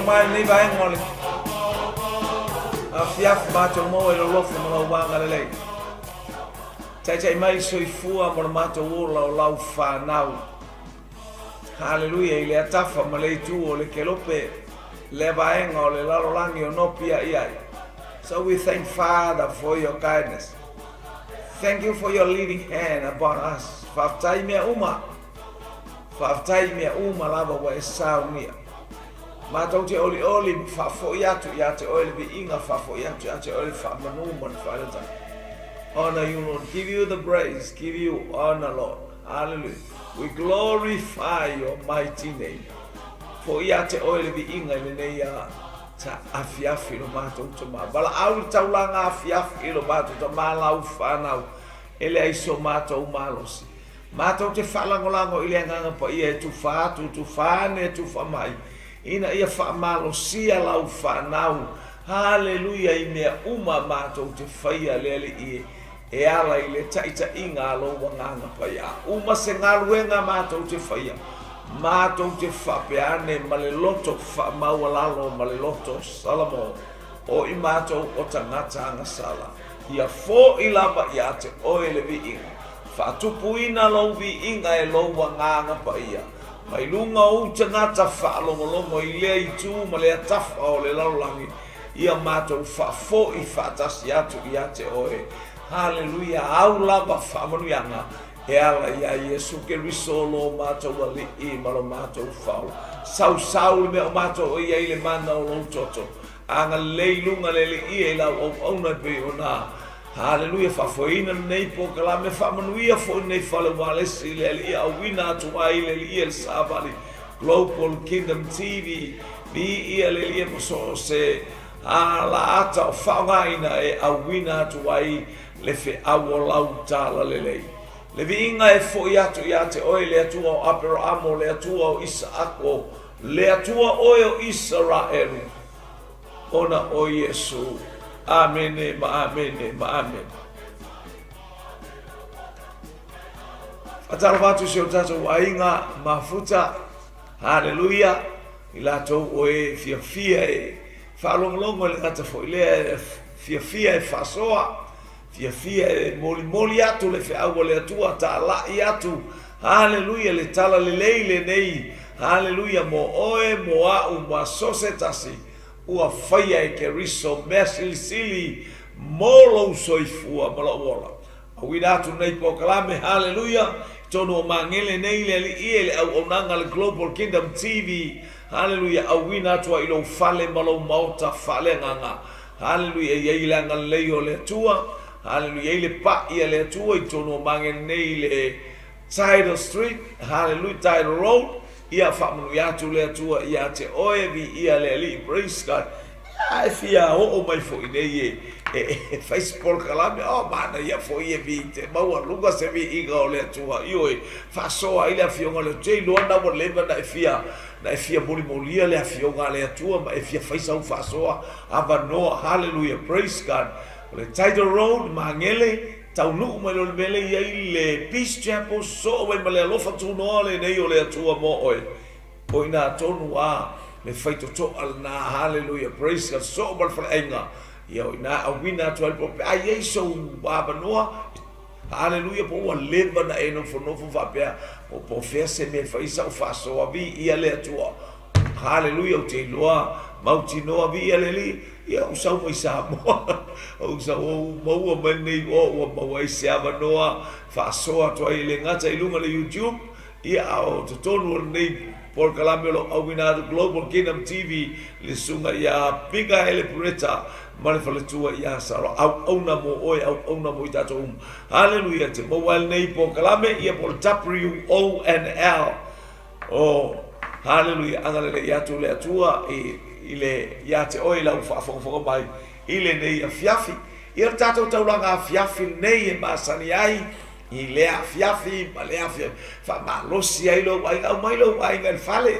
mai nei vai ngole. Afiafi mato mo e lo lofu mo wanga lei. Tai mai soifua mo mato wola o lau whanau. Hallelujah, ile atafa mo le tu o le kelope le vaenga o le lalolangi o nopia iai. So we thank Father for your kindness. Thank you for your leading hand upon us. Faftai mea uma lava wa esau mia. Matau te oli fafo yatu oli bi inga fafo yatu oli fa manuma fa. Honor you, Lord. Give you the praise. Give you honor, Lord. Hallelujah. We glorify your mighty name. For yate oli bi inga leneya ta afiafi lo mato toma. Bala au taulanga afiafi lo mato toma lau fanau. Ele aiso mato malosi. Mato te falangolango ile nganga pa ia tu fane tu famai. Ina ia fa malosia lau fanau. Hallelujah, ime uma mato te faia lele ie. E ala ile taita inga lo wanganga pa ia. Uma se ngaluenga mato te faia. Mato te fapeane maleloto fa mawalalo maleloto salamo. O imato o tangata ngasala. Ia fo ilaba ia te oele vi inga. Fatupuina lo vi inga e lo wanganga pa ia. Mai lunga o tangata fa longo i lea i tu ma lea tafa o le laulangi. Ia mato fa fo i fatasi atu ia te oe. Hallelujah, au laba fa manuianga. E ala ia Yesu ke risolo mato wali i malo mato fau. Sau me o mato o ia ile mana o lo toto. Anga leilunga lele i e la o ona pe ona. Hallelujah, fafoina nei po kala me famanuia fo nei fale Ualesi le ia wina tu ai le ia sabali Global Kingdom TV bi ia le ia so se ala ata fauna e a wina tu ai le fe awolau tala le vinga e fo ia te oi le tu o Abraham le tu o Isaac le tu o Israel ona o Yesu. Amen, amen. Atarvatu se tato wainga mafuta. Hallelujah. Ilato oe fia e falonglongo le kata fo ile fia e fasoa. Fia e moli atu le fe awo le atua ta la iatu. Hallelujah, le tala le leile nei. Hallelujah, mo oe mo au mo sosetasi. Ua faia e ke riso mea sili molo soifua malawola. Awina atu nei po kalame, hallelujah. Tono o mangele nei le iele au onanga le Global Kingdom TV. Hallelujah, awina atu a ilo fale malo mauta fale nganga. Hallelujah, yeile anga leio le tua. Hallelujah, yeile pa ia le tua. Tono o mangele nei le Tidal Street. Hallelujah, Tidal Road. Ia famanu ia tu le tua ia te oe vi ia le li praise God. Ai fia o mai fo ine e Facebook kalame o mana ia fo ia vi te maua lunga se vi iga o le tua io e fa soa ile afionga le te lo na mo leva na fia molia le afionga le tua ma e fia faisa u fa soa ava no. Hallelujah, praise God. Le Tidal Road mangele tau nuku mai lo mele i le Peace Chapel so wai male alofa tu noa le nei o le atua mo oe. O ina tonu a le faito to al na. Hallelujah, praise God. So mal fra enga. Ia o ina a wina tu al pope. A yeso waba noa. Hallelujah, po ua leva na eno fonofo vapea. O po fese me faisa o faso a vi ia le atua. Hallelujah, o te loa. Mauti noa vi ia le li. Ia o sau mai sa moa. O sau maua mani o maua i se ava noa. Fasoa toa i le ngata i lunga le YouTube. Ia o te tonu o nei por kalame lo awina Global Kingdom TV. Le sunga ia pinga ele pureta. Mane fale tua ia saro. Au na mo oe, au na mo i tato Hallelujah. Te mawal nei por kalame ia por WONL. Oh, hallelujah. Angale ia tu le atua ile ia te oe lau whaafonga mai ile nei Afiafi. Ia tatou taulanga Afiafi nei e masani ai i le Afiafi ma le Afiafi wha malosi ai lo ai au mai lo ai ngai fale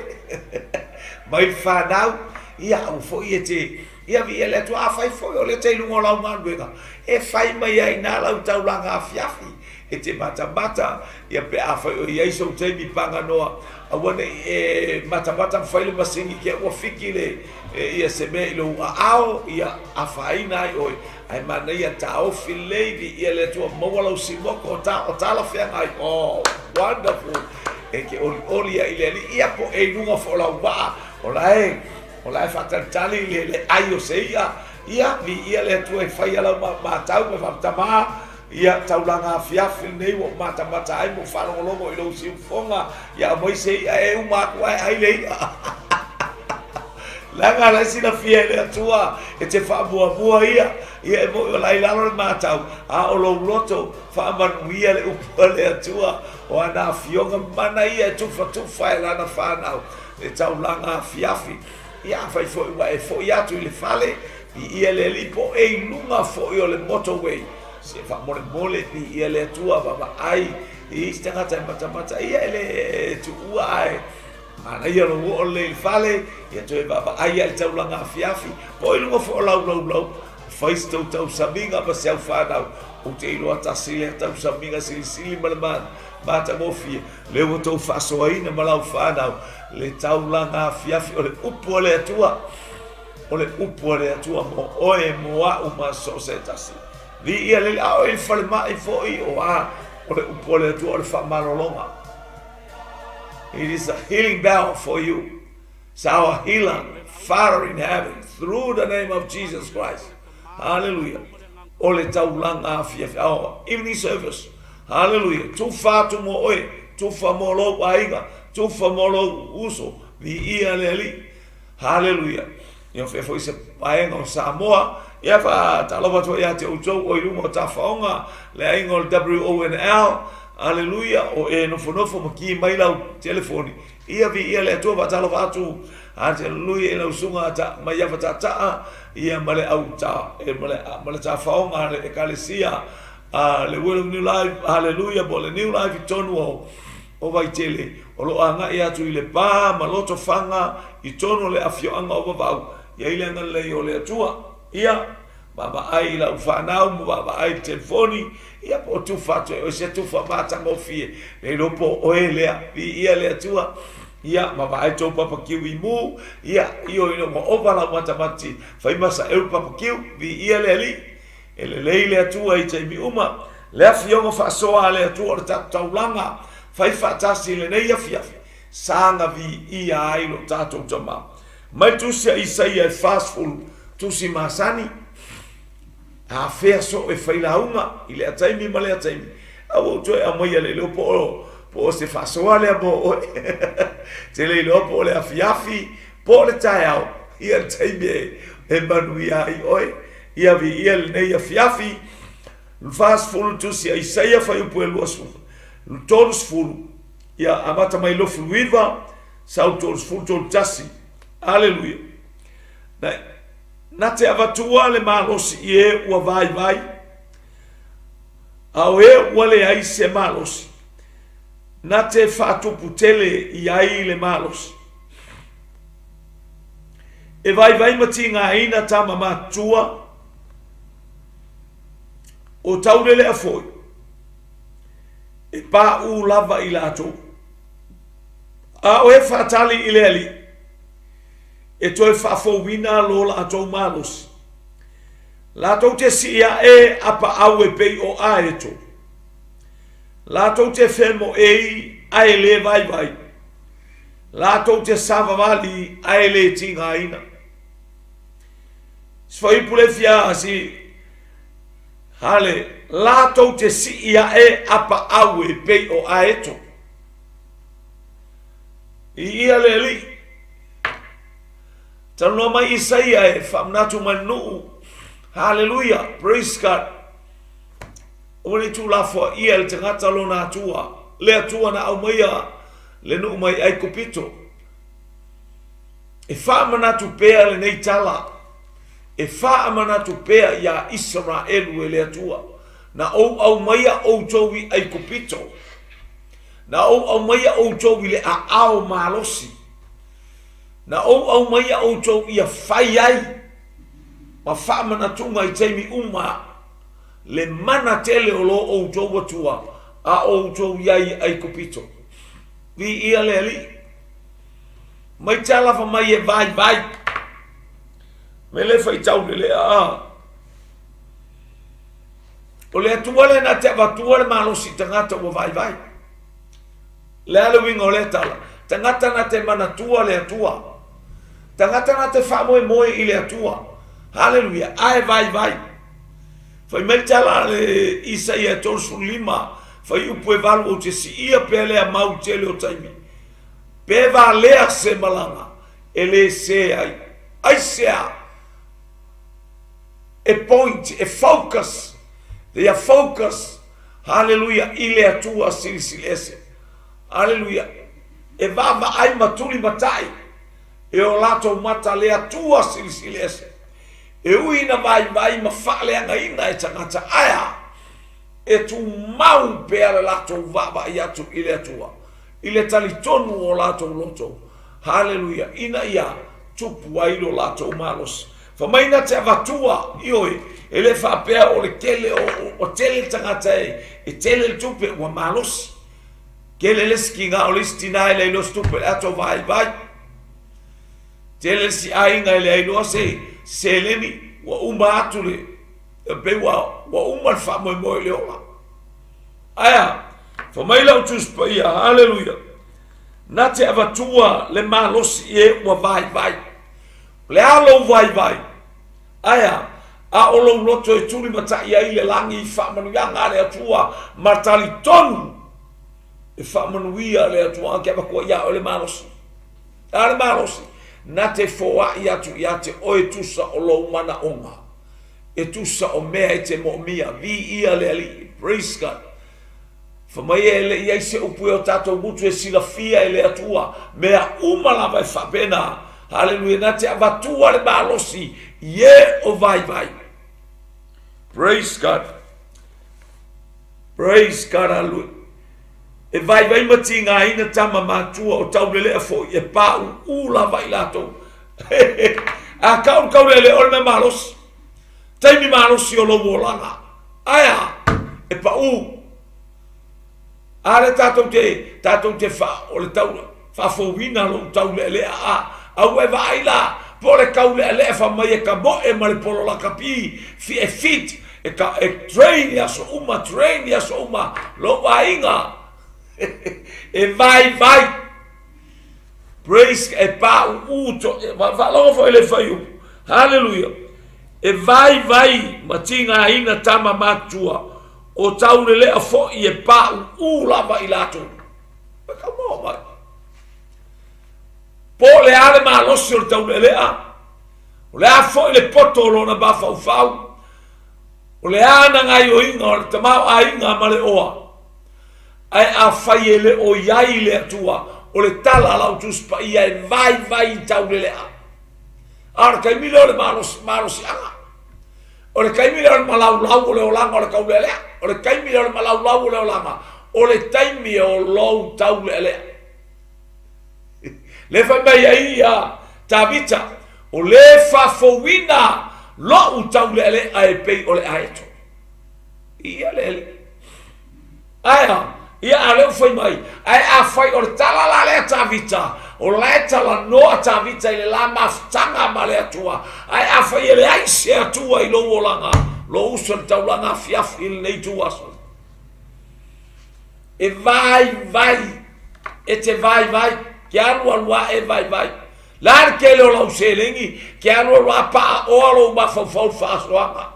mai whanau ia au fo i te ia vi ele tu a fai fo o le te lungo lau manduenga e fai mai ai nā lau taulanga Afiafi e te mata ia pe afa o ia so te mi panga noa a wana e mata faile masingi ke o fikile ia se me lo ao ia afaina oi ai mana ia tau filevi ia le tua mawala simoko o ta la fe ai oh wonderful e ke oli ia ia po e nunga fo la wa o la fatali le aio se ia vi ia le tua e fai ala ma tau me fatama ia taulaga afiafi nei wo mata ai mo falogologo i lou siufoga ia moi se ia e uma ai lei laga la sina fia le atua e te faabuabua ia e mo o lai lalo le matau a o lou loto faamanuia le upa le atua o ana afioga mana ia e tufa e lana fanau e taulaga afiafi ia fai fo'i ua e fo'i atu i le fale i ia le lipo e inuga fo'i o le motorway se fa mole ni ia le tua baba ai i stangata mata ia le tu ai ana ia lo le fale ia tu baba ai al taulaga afiafi po i lunga fo lau fais tau saminga ba se fana o te ilo ata sile tau saminga sili malman mata mofi le o tau faso ai na malau fana le taulaga afiafi o le upo le tua mo oe moa uma societasi vi ia le au il fale mai foi o a o le upole tu o le famalolonga. It is a healing bell for you. It's our healer, Father in heaven, through the name of Jesus Christ. Hallelujah. O le taulanga afiafi au evening service. Hallelujah. Tu fa tu mo oe, tu fa mo lo aiga, tu fa mo lo uso vi ia le ali. Hallelujah. Yo fe foi se paenga o Samoa. Ia fa talova to ia te utou o ilumo ta faonga le ingol WONL hallelujah o e no fonofo maki mai lau telefoni ia vi ia le to va talova atu hallelujah e no sunga ta mai ia ta ia male auta e male ta faonga le ekalesia le world new life hallelujah bole new life tonu o vai tele o lo anga ia tu le pa maloto fanga i tonu le afio anga o vau ia ile ngale o le tua ia baba ai la ufanau mo baba ai telefoni ia po tu fatu o se tu fa mata mo fie le lopo o elea ia le tua ia baba ai to papa kiwi mu ia io ino mo ovala mata mati fai masa eu papa kiwi vi ia le ali ele le tua i te mi uma le afiongo fa soa le tua o taulanga fai fatasi le nei afiafi sanga vi ia ai lo tato tama mai tu se isaia fast food tu si masani a fea so e fai la unga i le ataimi ma le ataimi au toi a moia le lo po se fasoa le mo te le lo po le afiafi po le taiao i le taimi e manuia i oi ia vi ia le nei afiafi fast food tu si isaia fai upo e luasu todos fulu ia amata mai lo fluiva sau todos fulu todos tasi hallelujah na te avatua le malosi i e ua vai au e ua le ai se malosi na te whatupu tele i ai le malosi e vai mati ngā ina tama matua o taurele a foi e pā u lava i lato a o e whatali i le ali e toi whafowina lo la atou malos. La tau te sia e apa au e pei o aeto. La tau te femo e ae le vai. La tau te savavali ae le tinga ina. Sfai pule fia si hale la tau te sia e apa au e pei o aeto. I ia le li. Tano mai Isaia e whamnatu manu. Hallelujah. Praise God. One tu la fo ia le tangata lo na atua. Le atua na au maia. Le nu mai ai kupito. E whamanatu pea le nei tala. E whamanatu pea ia Israelu e le atua. Na au maia au towi ai kupito. Na au maia au towi le a ao malosi. Na au mai au tau ia fai ai ma whamana tunga i teimi uma le mana tele o lo au tau watua a o tō iai ai kupito. Vi ia le ali. Mai tala fa mai e vai. Me le fai tau le a. O le atua le na te avatua le malosi tangata o vai. Le ala winga o le tala. Tangata na te manatua le atua. Tangata na te whamoe i le atua. Hallelujah. Ai vai. Fai mai tala le isa ia tolsu lima. Fai upu e valu o te si ia pe lea mau tele o taimi. Pe va lea se malanga. E le se ai. Ai sea. E point, e focus. They are focus. Hallelujah. I le atua silese. Hallelujah. E vava ai matuli matai. E o lato mata le atua silese. E uina vai ma fale anga ina e tangata aya. E tu mau pere lato vava i atu i le atua. I le talitonu o lato loto. Hallelujah. Ina ia tupu ailo lato malos. Fa maina te avatua ioi. E le whapea o le kele o tele tangata e tele le tupe ua malos. Kele le skinga o listina e le ilo stupe le ato vai. Tele si ainga e le ailoa se leni wa uma atu le. E pe wa uma le whamoe le ola. Aya, fa maila utuspa ia, hallelujah. Na te avatua le malosi e ua vai. Le alo vai. Aya, a olo loto e tuli mata ia i le langi i whamanuianga le atua martali tonu. E whamanuia le atua ke wakua ia o le malosi. A le malosi. Na te foa i atu i ate o e tusa o lo mana onga. E tusa o mea e te mo'mia. Vi ia le ali. Praise God. Whamai e le iai se upu o tato mutu e silafia e le atua. Mea umalawa e whapena. Hallelujah. Na te avatua le malosi. Ye o vai. Praise God. Praise God. Hallelujah. E vai mati ngā ina tama mātua o tau lelea fo e pā ula vai lato. A kau lele o me malos. Taimi malosi o lo wolanga. Aya. E pa Ale tatou te fa o le tau fa fo wina lo tau lelea a weva aila. Po le kau lelea fa mai e ka mo e ma le polo la kapi. Fi e fit. E train ya so uma. Lo wainga. E vai. Praise e pa uto va lovo ele faiu. Hallelujah. E vai matinga ina tama matua o taulele a fo e pa lava ilato. Come on, man. Po le ale ma lo sul taulele a. O le a fo le poto lo na ba fau. O le ana ngai o inga o tama a inga ma le oa. Ai a fai ele o iai le atua o le tala la utuspa ia e vai tau le lea. Ar kai mile o le maros anga. O le kai mile o le malau o le olanga o le kau le lea. O le kai mile o le malau o le olanga. O le taimi o lou tau le lea. Le fai mai ai a tavita. O le fa fowina lo u tau le lea e pei o le aeto. Ia le. Aia. Ia ale foi mai. Ai a foi o tala la le tavita. O le tala no tavita ile la maftanga male atua. Ai a foi ele ai se atua i lo olanga. Lo uso taulanga Afiafi nei tua so. E vai. E te vai. Ke anu alua e vai. Lar ke lo la uselengi. Ke anu alua pa o lo ma fa soanga.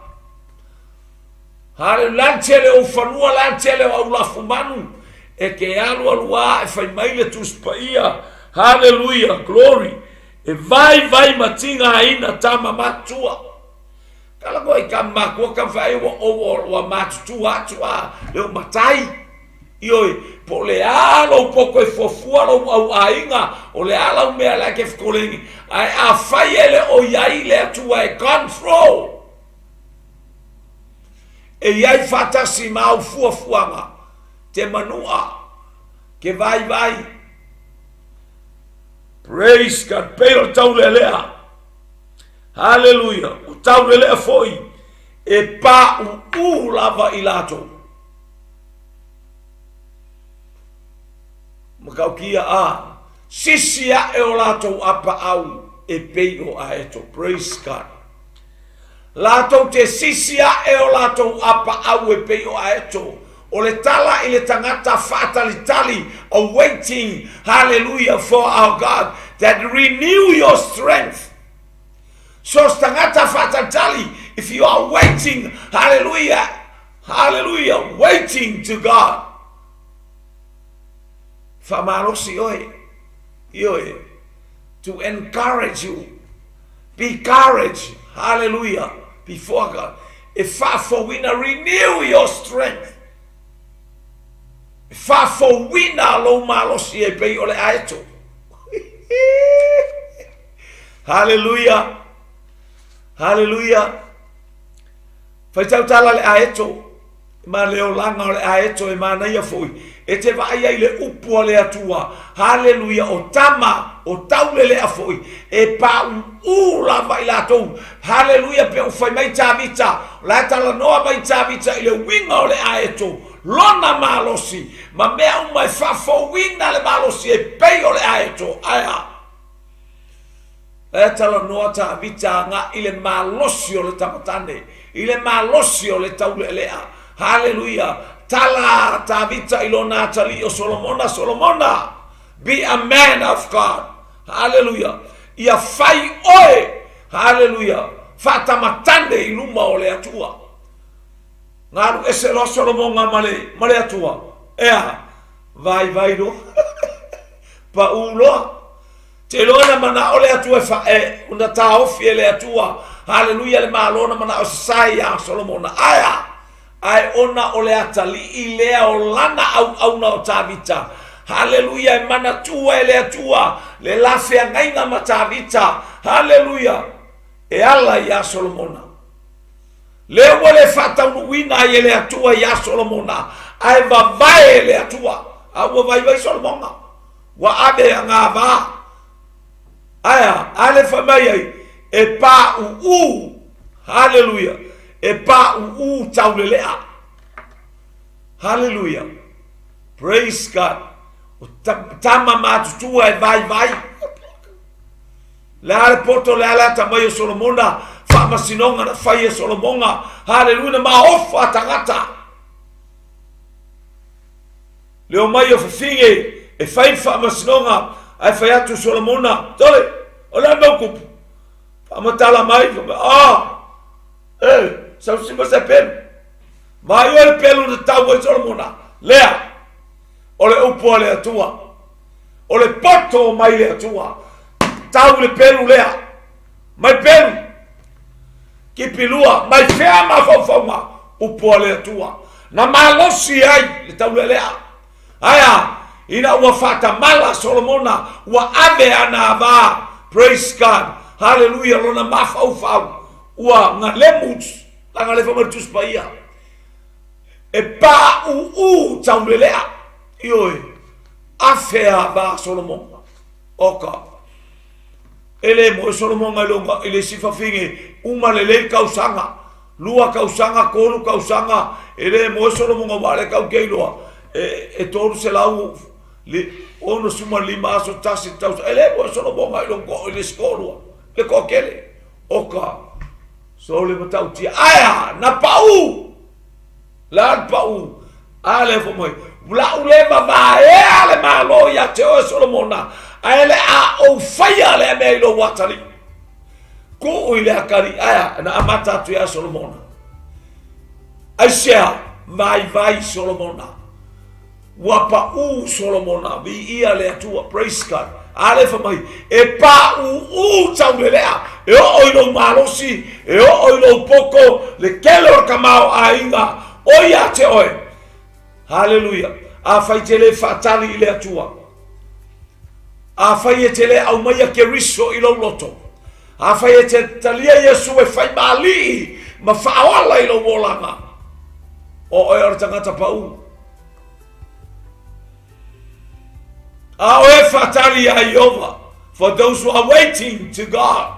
Hale lantele o fanua lantele o la fumanu e ke alu alua e fai mai le tuspaia. Hallelujah, glory. E vai matinga aina tama matua. Kala ko i kama ko ka fai o matu atua le matai. Ioi po le alo poko e fofua lo au ainga o le ala me ala ke fkolengi. Ai a fai ele o yai le atua e control. E iai fatasi mau fuafuanga te manua ke vai. Praise God. Pero tau lelea. Hallelujah. O tau lelea foi e pa lava ilato. makaukia sisia e o latou apa au e pei o aeto. Praise God. Latou te sisia e o latou apa au e pei o aeto. O le tala i le tangata whaatalitali, awaiting, hallelujah, for our God, that renew your strength. So tangata whaatalitali, if you are waiting, hallelujah, hallelujah, waiting to God. Whamalosi oe, to encourage you. Be courage, hallelujah, before God. If for winner, renew your strength. Fafo wina lo malosi e pei ole aeto. Hallelujah. Hallelujah. Faitau tala le aeto. Ma leo langa le aeto e mana ia foi. E te vaia ile upu le atua. Hallelujah. O tama, o taule le afoi. E pa la vai latou. Hallelujah. Pe o fai mai tavita. La tala noa mai tavita ile winga ole aeto. Lona malosi, ma mea umai fafo wina le malosi e pei o le aeto, aia. E tala noa ta vita nga ile malosi o le tamatane, ile malosi o le taule lea. Hallelujah. Tala ta vita ilona tali o Solomona. Be a man of God. Hallelujah. Ia fai oe. Hallelujah. Fata matande iluma o le atua. Ngaru ese lo Solomonga male atua. Ea, vai do. Pa ulo. Te lona mana ole atua fa una ta ofi le atua. Hallelujah le malona mana o sai ya Solomona. Aya. Ai ona ole atali ilea o lana au na o tavita. Hallelujah mana tua le atua. Le lafe ngainga matavita. Hallelujah. E ala ya Solomona. Leo wale fata unuwina yele atua ya Solomona. Ai vavae le atua. Awa vai Solomona. Wa abe ngava. Aya, ale famaya. E pa Hallelujah. E pa taulelea. Hallelujah. Praise God. O tama matutua e vai. Le ale poto le ala tamayo Solomona. Fama sinonga na fai Solomonga. Hallelujah. Ma ofa tangata. Leo mai o fafinge. E fai fama sinonga. Ai fai atu Solomona. Tole. Ola mokupu. Fama tala mai. Sau sima se pelu. Mai o pelu de tau e Solomona. Lea. Ole upo le atua. Ole poto mai le atua. Tau le pelu lea. Mai pelu. Ki pilua, mai fea ma faufaunga, upo le atua. Na malosi ai, le taule lea. Aya, ina ua fata mala Solomona, ua ave ana ava. Praise God. Hallelujah, lona ma faufau. Ua nga lemuts, langa le famaritus pa ia. E pa taule lea. Ioi, afea ava Solomona. Oka. Ele mo Solomona longa, ele sifafinge. Uma lele kausanga, lua kausanga, kolu kausanga, ele mo Solomona wale kau keiloa, e toru se lau, ono suma lima aso tasi tausa, ele mo Solomona longo, ele skolua, le kokele, oka, so le matau tia, aya, na pau, lan pau, ale fo moi, la ulema vae, ale malo ya teo Solomona, ale a o faya le me lo watali. Ko ile akari aya na amata tu ya Solomona. Aisha vai Solomona. Wapa Solomona vi ia le atua, praise God. Ale fa mai e pa taulelea. E o ilo malosi, e o ilo poko le kelo kamao Aiga. Oia te oe. Hallelujah. A fai tele fatali ile atua. A fai tele au mai ke riso ilo loto. A fai te talia Yesu e fai mali ma faola ilo wolanga. O e tangata pau. A oe fatali a Yehova for those who are waiting to God.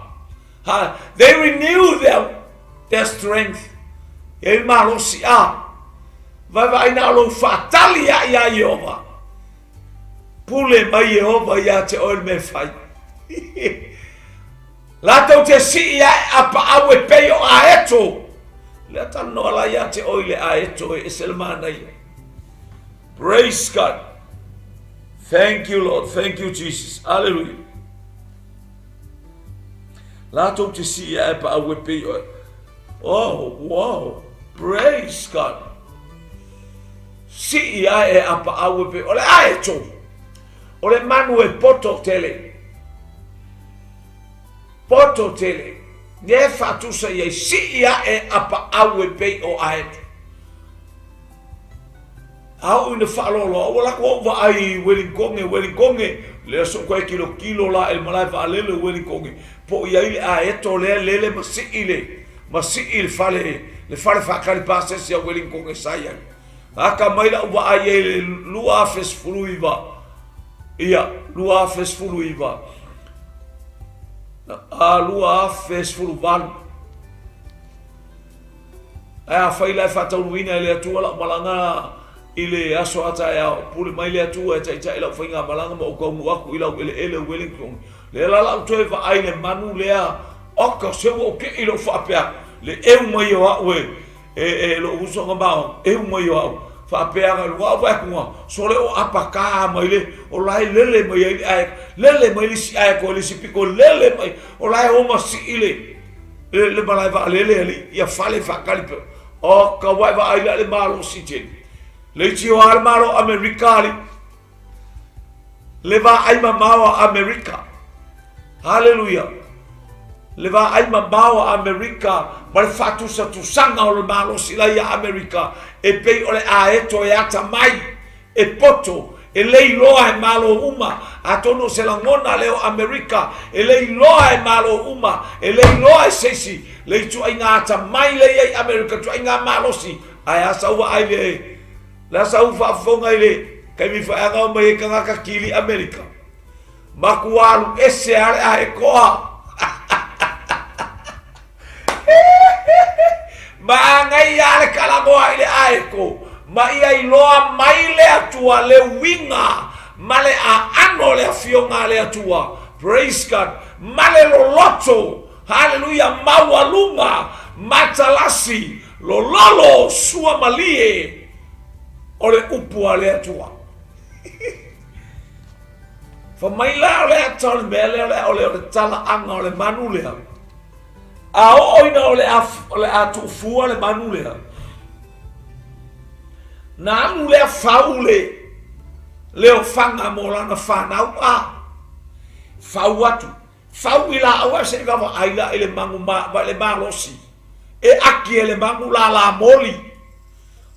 They renew their strength. E malosi a. Vai na lo fatali a Yehova. pule mai Jehova ia te oil me fai. Lato te si ia apa awe peo a eto. Le tano ala ia te oil a eto e selmana ia. Praise God. Thank you, Lord. Thank you, Jesus. Hallelujah. Lato te si ia apa awe peo. Oh, wow. Praise God. Si ia e apa awe peo. Ole a eto. Ole manu e poto tele. Poto tele. Nye fatusa ye si ia e apa awe pe o aet. Au ina whalolo. Wala ko wa ai Wellingkonge. Lea so koe kilo la el malai wa alele Wellingkonge. Po ia ili a eto lele masi ile fale. Le fale whakari pasesi a Wellingkonge saya. Aka maila wa ai e lua fes fuluiva. Ia, lua fes fuluiva. Lua fes fuluvalu. Ea whaila e whatauluina ele atua la malanga ile aso ata ea pule mai le atua e tai la whainga malanga ma o kaungu aku ila ele Wellington. Le la utoe wa aile manu lea oka sewa o ke ilo whapea. Le eu mai o aue e lo usonga mao. Eu mai o aue. Whapea lua wakunga. So le o apaka mai le o lai lele mai ai lele mai si ai ko le si piko lele mai o lai o ma si ile le malai va lele ia fale fakali pe o ka wai va ai le malo si te le ti o al malo americani le va ai mamawa America. Hallelujah. Le va ai mamawa America ma fatu sa tu sanga o le malo si la ia America e pe o le aeto e ata mai e poto e lei loa e malo uma atono se la ngona leo America e lei loa e malo uma e lei loa e sesi lei tu ai ngata mai lei ai America tu ai ngā malo si ai asa ua ai le la sa ufa fonga ile kai mi fa anga mai e kanga ka kili America makualu ese are a e koa ma ngai ale kala boa ile aeko ma ia iloa mai le atua le winga ma le a ano le afionga le atua. Praise God. Ma le loloto. Hallelujah. Mawalunga matalasi lololo sua malie ole upua le atua. Fa mai la ole atua mele ole tala anga ole manulea a oina ole atu fua le manulea na anu lea faule leo fanga molana whanau fau atu fau ila awa se gawa aila ele mangu le malosi e aki ele mangu la moli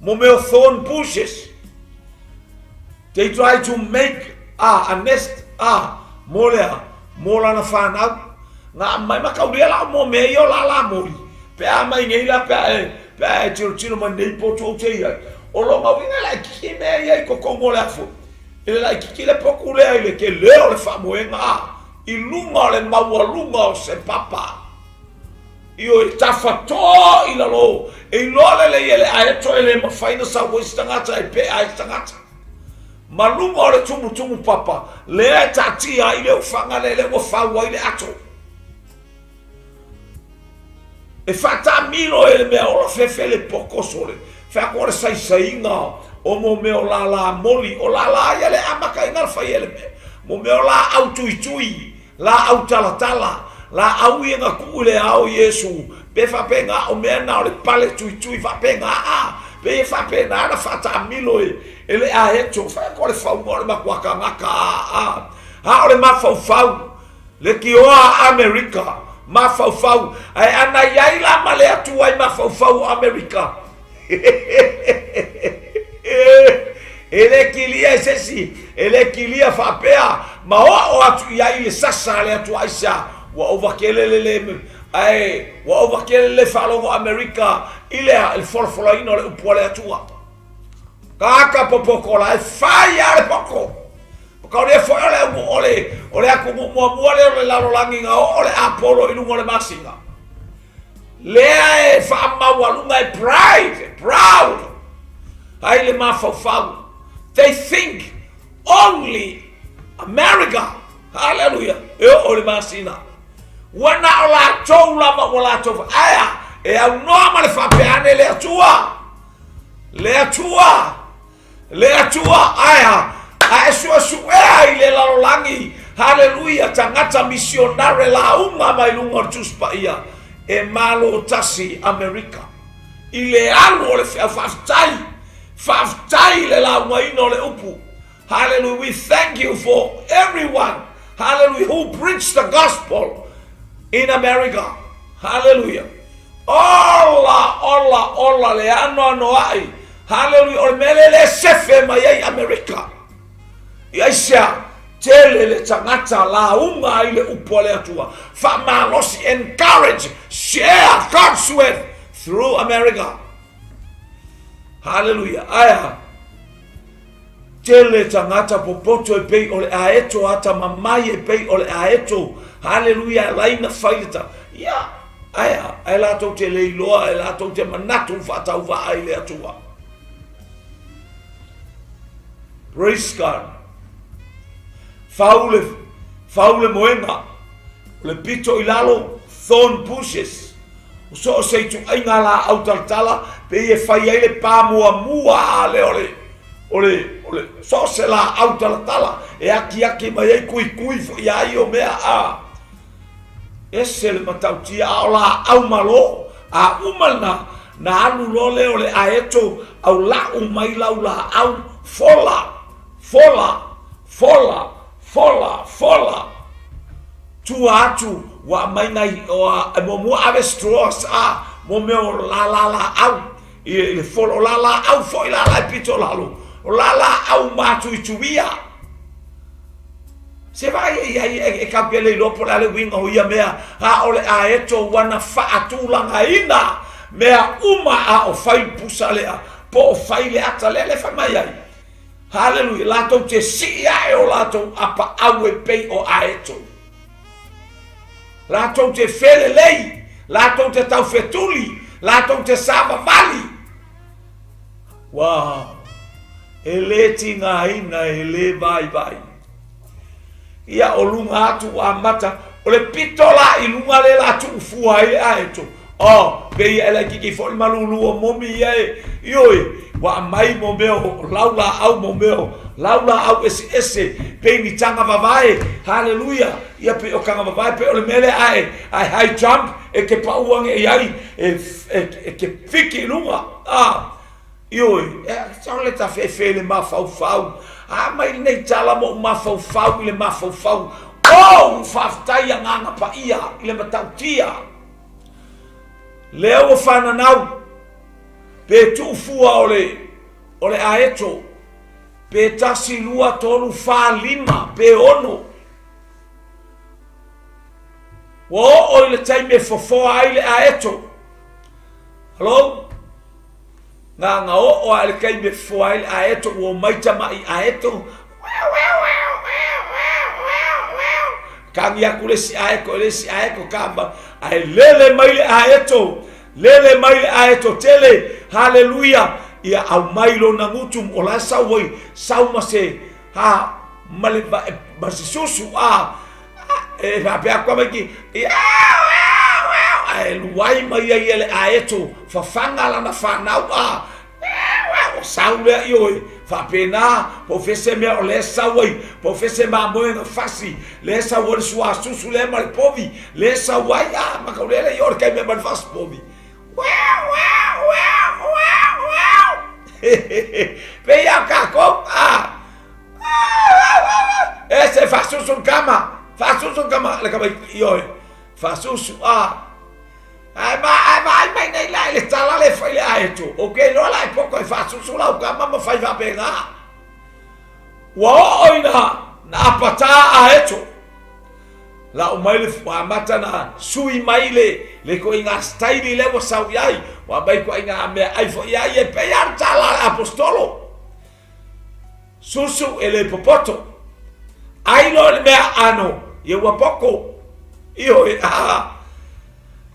mo meo thorn bushes. They try to make a nest molana whanau nga mai makauria la mo me yo la moli pe a mai ngai la pe tiro man nei poto te ia o lo ma winga la ki me ia ko kongo la fo ele la ki le pokule ile ke le o le fa moenga i lunga le mawalunga se papa io e tafato i la lo e lo le ele a to ele ma faina sa wo stangata e pe a stangata malunga o le tumu papa le tatia ile o fanga le mo fa wa ile ato e fata milo ele me o fefe le poko sole fa ko sai nga o mo me o la moli o la ia le amaka inga fa ele me mo me o la au tui la au tala la au inga ku le au Yesu be fa penga o me na o le pale tui fa penga be fa pena na fata milo ele a heto fa ko le fa mo le makwaka ngaka o le mafau le ki o America mafau ai ana yaila male atu ai mafau America ele kilia sesi ele kilia fapea ma o atu yaile sasa le atu aisa wa overkelele ai wa overkelele falo America ile el forfolaino le upole atua kaka popokola fire le poko ka le fo ole aku mo le la langi nga ole apolo i lungo le masinga le fa ma walunga proud ai le ma fau they think only America. Hallelujah. E o le masina. Wana o la tou lava o la tou aya. E au noa ma le whapeane le atua. Le atua. Le atua aya. A esua suea i le lalolangi. Hallelujah. Tangata misionare la unga mai lunga tuspa ia. E malo tasi America. I le alu o le whaftai. Whaftai le la unga ino le upu. Hallelujah. We thank you for everyone. Hallelujah. Who preached the gospel in America. Hallelujah. Ola le ano ai. Hallelujah. Or mele le sefe mai America. Iaisia tele le tangata la unga i le upo le atua. Famalosi encourage, share God's word through America. Hallelujah. Aya. Tele tangata popoto e pei o le aeto ata mamai e pei o le aeto. Hallelujah. Laina failita. Ya. Aya. Ai lato te leiloa. Ai lato te manatu fatau va ai le atua. Praise God. Faule moenga. Le pito ilalo. Thorn bushes. So se tu ainga la autartala. Pe e fai ai le pa mua le ole. Ole, so se la autartala. E aki mai ai kui fo ia i o mea a. Ese le matautia o la au malo. A umana. Na anu lole ole aeto. Au la umai lau la au. Fola. Tu atu wa mai nai o mo ave stros a mo me o la au. I fola la au foi la pito lalo. La au matu ituia. Se vai e kapele lo por ale winga o ia mea a ole aeto wana fa atulanga ina mea uma a o fai pusalea po fai le atalele fa mai ai. Hallelujah. Lato te sia e o lato apa awe pei o aeto. Lato te fele lei. Lato te tau fetuli. Lato te sava mali. Wow. Ele tinga ina ele vai. Ia o lunga atu a mata. O le pitola i lunga le latu ufua e aeto. Oh, pei ele kiki fo malulu o momi e. Ioi. Wa mai mo meo laula au mo meo laula au ese pe ni tanga vavae. Hallelujah. Ia pe o kanga vavae pe o le mele ai high jump e ke pauang e ai e ke fiki lunga ioi sa le ta fe le mafau mai nei tala mo mafau le mafau faftai nganga pa ia le matautia leo fana nau pe tu fua ole aeto pe tasi lua tolu fa lima pe ono wo le taime fofo ai le aeto hello nga o ale kai me fo ai aeto wo mai tama i aeto kangia kule si aeko kamba ai lele mai le aeto tele hallelujah ia au mailo na ngutum o la sawoi sauma se ha male ba susu e va pe akwa maki ai luai mai ele aeto fa fanga la na fa nau saule ioi fa pena po fese me o le sawoi po fese ma mo na fasi le sawoi sua susu le mal povi le sawai makaulele yor kai me ban fas povi Veia kako ese fasusu kama le kama yo fasusu ai nei la le tala le fai le aeto okay no la poco fasusu la kama ma fai va pega wa oina na apata aeto la o mai le mata na sui mai le ko inga staili le wo sau yai wa bai ko inga me ai fo yai e pe tala apostolo susu ele popoto ai no le me ano ye wa poko io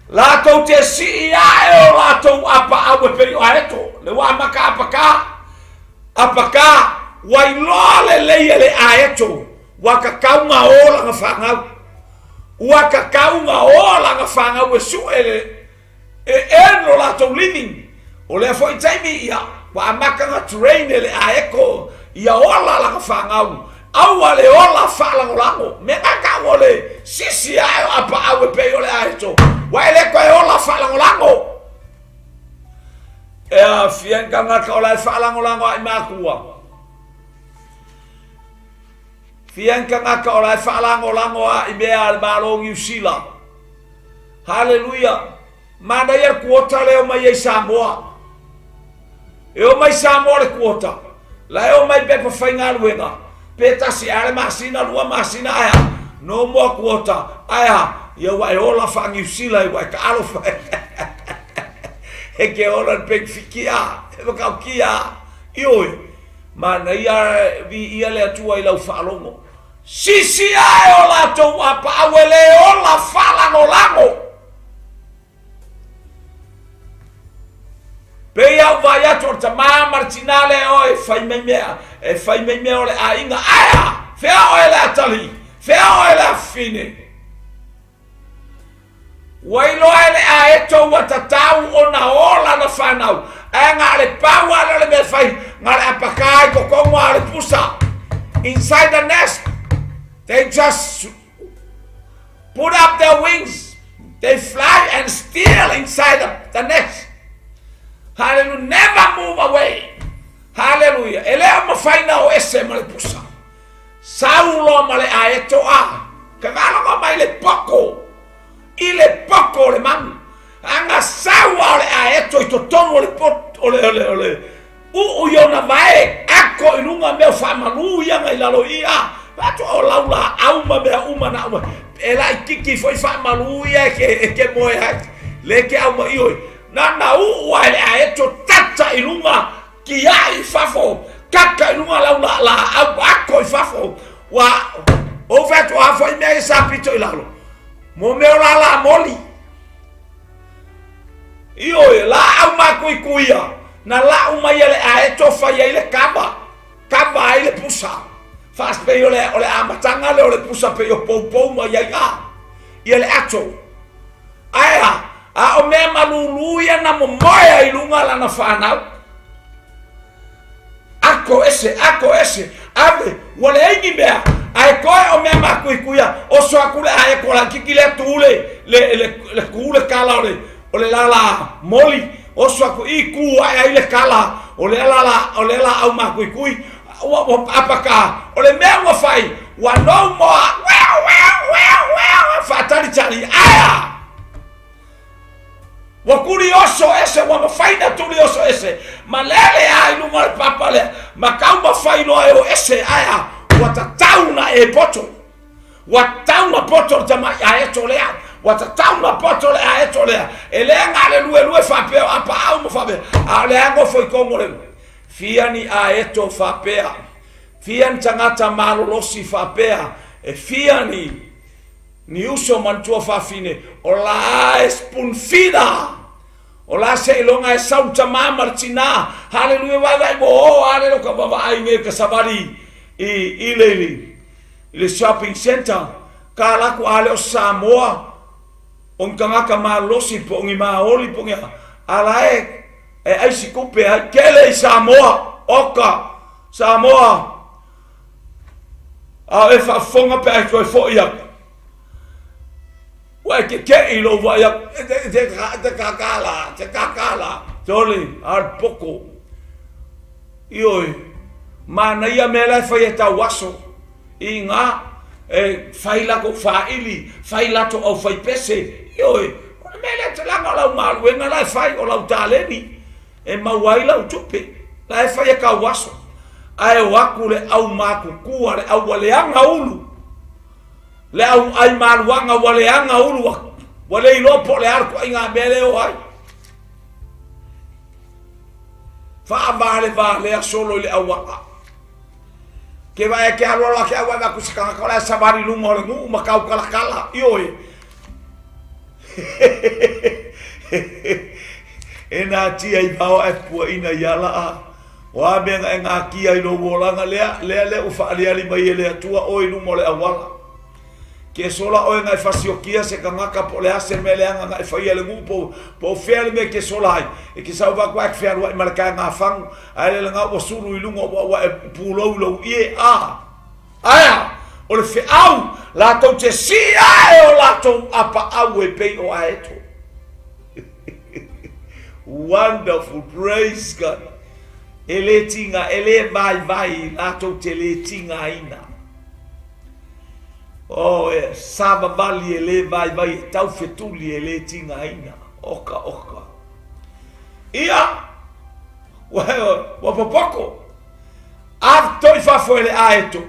la to te si ya la to apa awe pe aeto le wa maka apaka wai lo le aeto Waka kaunga ola nga whangau. Waka kaunga ola nga whangau e su e eno la tau living. O lea fo i taimi ia. Wa amaka nga terrain ele a eko. Ia ola la nga whangau. Aua le ola whalangolango. Me ngaka ole sisi ayo apa awe pe ole aeto. Wa ele koe ola whalangolango. Ea fian ka ngaka ola whalangolango ai makua. Fian ka ngaka ola whalangolango ai mea al malong Yusila. Hallelujah. Mana ia kuota leo mai e Samoa. Eo mai Samoa le kuota. La eo mai bepa whainga luenga. Peta si ale masina lua masina aya. No more kuota. Aya. Ia wai ola whangi Yusila i wai ka alo whai. Heke ola pek fikia. Eba kau kia. Ioi. Mana ia vi ia le atua i lau whalongo. Sisi ai ola tau apa awele ola whalango lango. Pea vai atu ta martinale oi fai mea e fai mea ole ainga aya fea ole atali fea ole afine wailo ele a eto watatau ona ola na fanau anga le pawa le me fai ngale apakai ko kongo le pusa inside the nest. They just put up their wings, they fly and steal inside the nest. Hallelujah, never move away. Hallelujah. Elea mafaina o ese male pusa. Saulo male aeto a. Kagalo mai le poko. Ile poko le man. Anga sawa le aeto I totongo le pot ole. Yona vai ako ilunga meu famalu yanga ilalo ia. Pato o laula auma me uma na uma. Ela ikiki foi famalu ia ke moe leke auma ioi. Nana uwa le aeto tata ilunga kia I fafo kaka ilunga la ako I fafo wa oveto afo I mea sapito ilalo mo meo la moli iyo la auma kuikuia na la uma ile aeto fa ile kaba ile pusa fast pe ole amatanga le ole pusa pe yo pou ma ile ato aya a o mea maluluia na momoia ilunga la na whanau. Ako ese, ave, wale eingi mea, ai koe o mea makuikuia, o so akule ae kola kiki le tuule, le kuule kala o le lala moli, o so aku I ku ai le kala, o le la au makuikui, o apaka, o le mea wafai, wa no moa, fatari chali, aya! Wakuri oso ese wa mafaina tuli oso ese malele ai lunga papa le makamba faino ayo ese aya watatauna e poto watauna poto jama ya etolea watatauna poto le a etolea elenga le lue fapeo apa au mo fabe alengo foi kongole fiani a eto fapea fian tangata malolosi fapea e fiani ni uso mantua fafine o la espunfida o la se longa e sauta martina hallelujah vai mo hallelujah ka baba ai nge ka sabari ile shopping center kala ku ale o Samoa on kanga malosi po ngi maoli po ngi ala e ai sikupe ai kele Samoa oka Samoa a e fa fonga pe ko fo ia Wai ke ilo vai te kakala tole ar poko ioi mana ia mela fai ta waso inga fai la ko faili fai la to o fai pese ioi mela te la la mal wenga la fai o la taleni e mawai la tupe la fai ka waso ai wakule au maku kuare au wale anga ulu le au ai maluanga wale anga ulu wale ilopo le arko inga mele o ai fa vale solo le awa ke vai ke alola ke awa ku sika kala sabari lungo le mu makau kala ioi ena ti ai bao e pu ina yala Wa me nga kia I lo wolanga le o fa ali mai le atua o inu mo le awala. Ke sola o nga fasio kia se kangaka po le ase me le nga fa ia le ngupo po fer me ke sola ai e ke sa va kwa fer wa marka nga fang ai le nga o suru I lungo wa pulo lo ie a aya o le fe au la to te si ai o la to apa au e pe o aeto. Wonderful, praise God. Ele tinga ele vai la to te le tinga ina. Oh, saba vali ele vai tau fetuli ele tinga ina. Oka. Ia. Wa popoko. Av toi fafo ele aeto.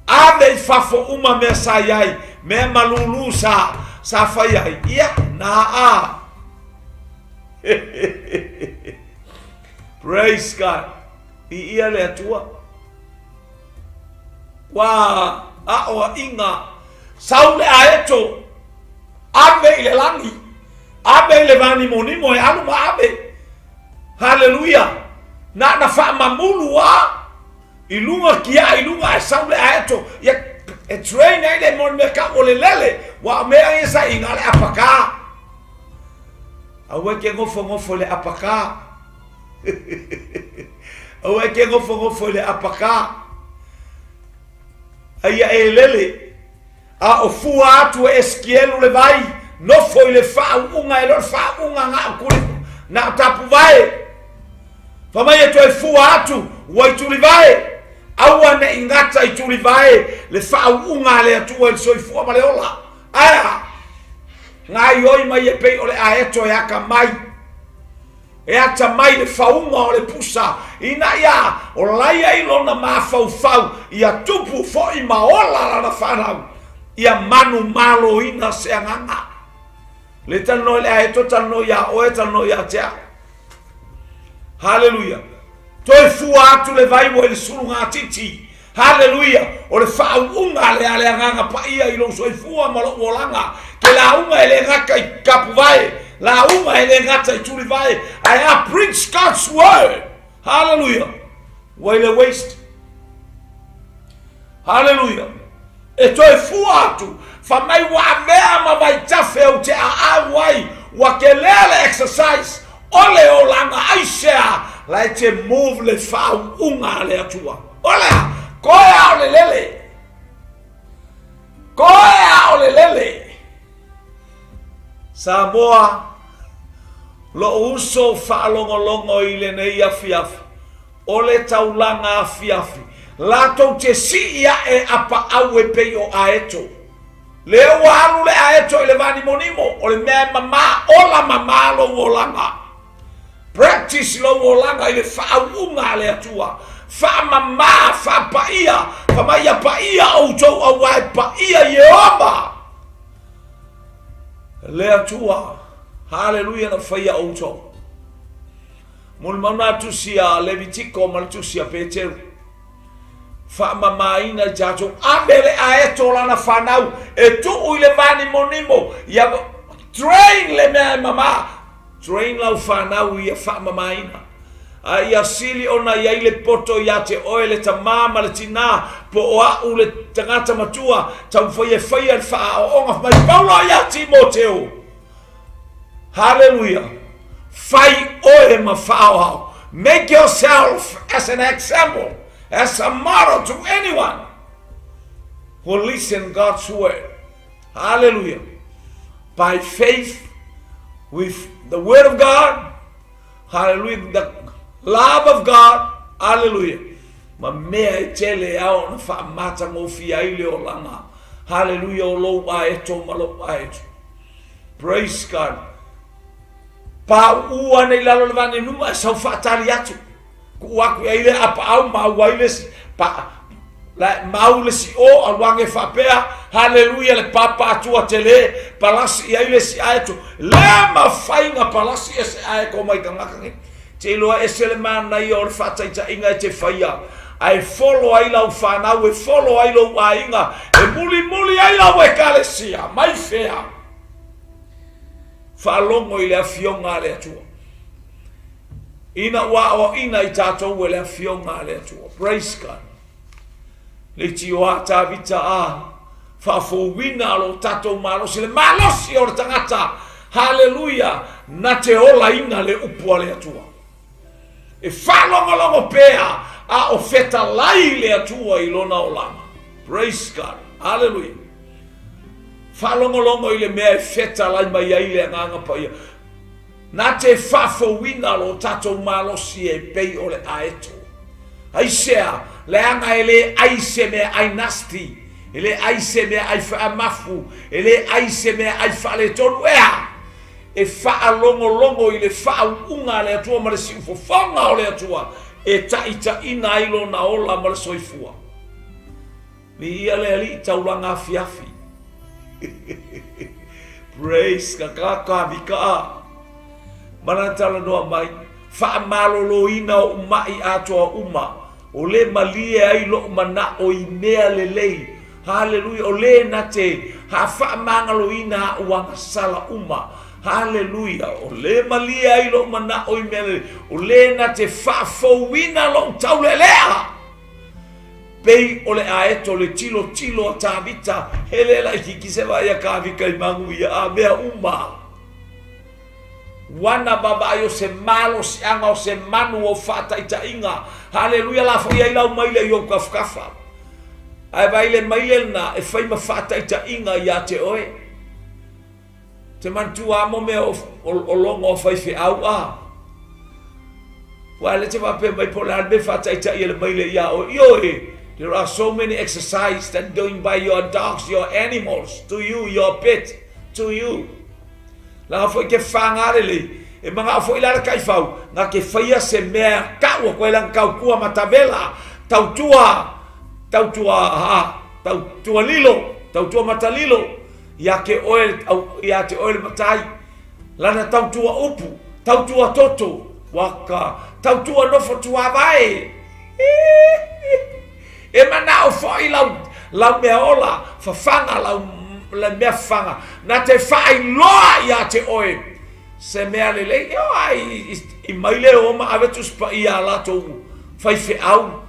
Ave fafo uma mesa yai, me malulu sa fayai. Ia na a. Praise God. Ia le atua. Wa a inga saule aeto ave ile langi ave ile vani monimo e anu ma ave. Hallelujah. Na fa mamulu wa ilunga kia ilunga saule aeto ya train ile mon me ka ole lele wa me isa inga le apaka awe ke ngofo le apaka awe ke ngofo le apaka aya elele a ofua atu eskielu le vai no foi le fa unga ele fa unga nga kuli na tapu vai fa mai to ofua atu wa ituli vai awa na ingata ituli vai le fa unga le atu el soifua male ola aya ngai oi mai e pe ole aeto ya kamai e ata mai le faunga o le pusa ina ia o laia ilona mafau ia tupu fo I maola la whanau ia manu malo ina se anganga le tano le aeto tano ia oe tano ia tea. Hallelujah. Toi fua atu le vai mo le surunga titi. Hallelujah. O le faunga le ale anganga pa ia ilo soifua malo wolanga ke la unga ele ngaka I kapu vai la uma ele ngata ituli vai. I have preached God's word. Hallelujah. Wale waste. Hallelujah. E toi fuatu fa mai wa mea ma vai tafe o te awai wa kelele exercise ole o langa aisha la te move le fa unga le atua. Ole koya ole lele. Koya ole lele. Samoa lo uso fa longo ile nei Afiafi. Ole Taulaga Afiafi. La to te si ia e apa au e pe o aeto. Le walu le aeto ile vani monimo. Ole me mama ola mama lo wolanga. Practice lo wolanga ile fa unga le atua. Fa mama fa paia. Fa maya paia au to awai paia yeoma. Le atua. Hallelujah na faya auto. Mulmana tusia Levitiko mal tusia Peter. Fa mamaina jajo abele aeto la na fanau etu uile vani monimo ya train le me mama train la fanau ya fa mamaina ya sili ona ya ile poto ya te oile ta mama le tina po oa ule tangata matua ta faya fa onga mai paulo ya Timoteo. Hallelujah. Fight oil mafao. Make yourself as an example, as a model to anyone who listen God's word. Hallelujah. By faith, with the word of God. Hallelujah. The love of God. Hallelujah. Ma mea tele au na fa mata ngofia ile o langa. Hallelujah. O lo aeto malo aeto. Praise God. Pa ua nei lalo le vane numa e sau whaatari atu. Ku aku e ile apa au mauailesi. Pa la maulesi o alwange whapea. Hallelujah le papa atua tele. Palasi i ailesi aetu. Le ma whainga palasi e se ae ko mai kangakangi. Te loa e se le mana i o le whaataita inga e te whaia. Ai follow ai lau whanau e follow ai lau ainga. E muli ai lau e kalesia. Mai whea. Falongo ile afionga le atua. Ina wa ina I tātou wele a fionga le atua. Praise God. Le tioa tā vita a. Whafowina lo tātou malosi. Le malosi o le tangata. Hallelujah. Na te ola ina le upua le atua. E whalongolongo pēa. A o feta lai le atua I lona o lama. Praise God. Hallelujah. Whalongolongo I le mea e feta lai mai ai le nganga pa ia. Na te whafowina lo tātou malosi e pei o le aeto. Aisea, le anga e le aise mea ai nasti. E le aise mea ai whaamafu. E le aise mea ai whaale tonu ea. E whaalongolongo I le whaunga le atua ma le siufofonga o le atua. E taita ina ilo na ola ma le soifua. Ni ia le ali taulaga Afiafi. Praise ka vika. Mana tala noa mai. Whaamaloloina o umai atoa uma. O le malie ai lo umana o I mea le lei. Hallelujah. O le na te ha whaamangaloina ha uanga sala uma. Hallelujah. O le malie ai lo umana o I mea le lei. O le na te whaafowina lo taulelea. Pei o le aeto le tilo a tāvita. Hele la ki se vai a kāvika I mangu ia a mea uma. Wana baba yo se malo se anga o se manu o fata ita inga. Hallelujah la foi ai lau maile yo kafkafa. Ai vai le maile na e fai ma fata ita inga ia te oe. Te mantu amo me o longo o fai fe au a. Wale te wape mai pola me fata ita ia le maile ia o ioe. There are so many exercises that doing by your dogs, your animals, to you, your pet, to you. La foi ke whangarele, e mga foi la kai fau, nga ke faia se mea kau ko lang kau kua matavela, tautua lilo, tautua matalilo, ya ke oil ya te oil matai, lana tautua upu, tautua toto, waka, tautua nofo tua vai. E mana o foi lau mea ola, fafanga la mea fanga, na te whai loa ia te oe. Se mea lele, yo ai, I maile o ma avetus pa ia lato, fai fe au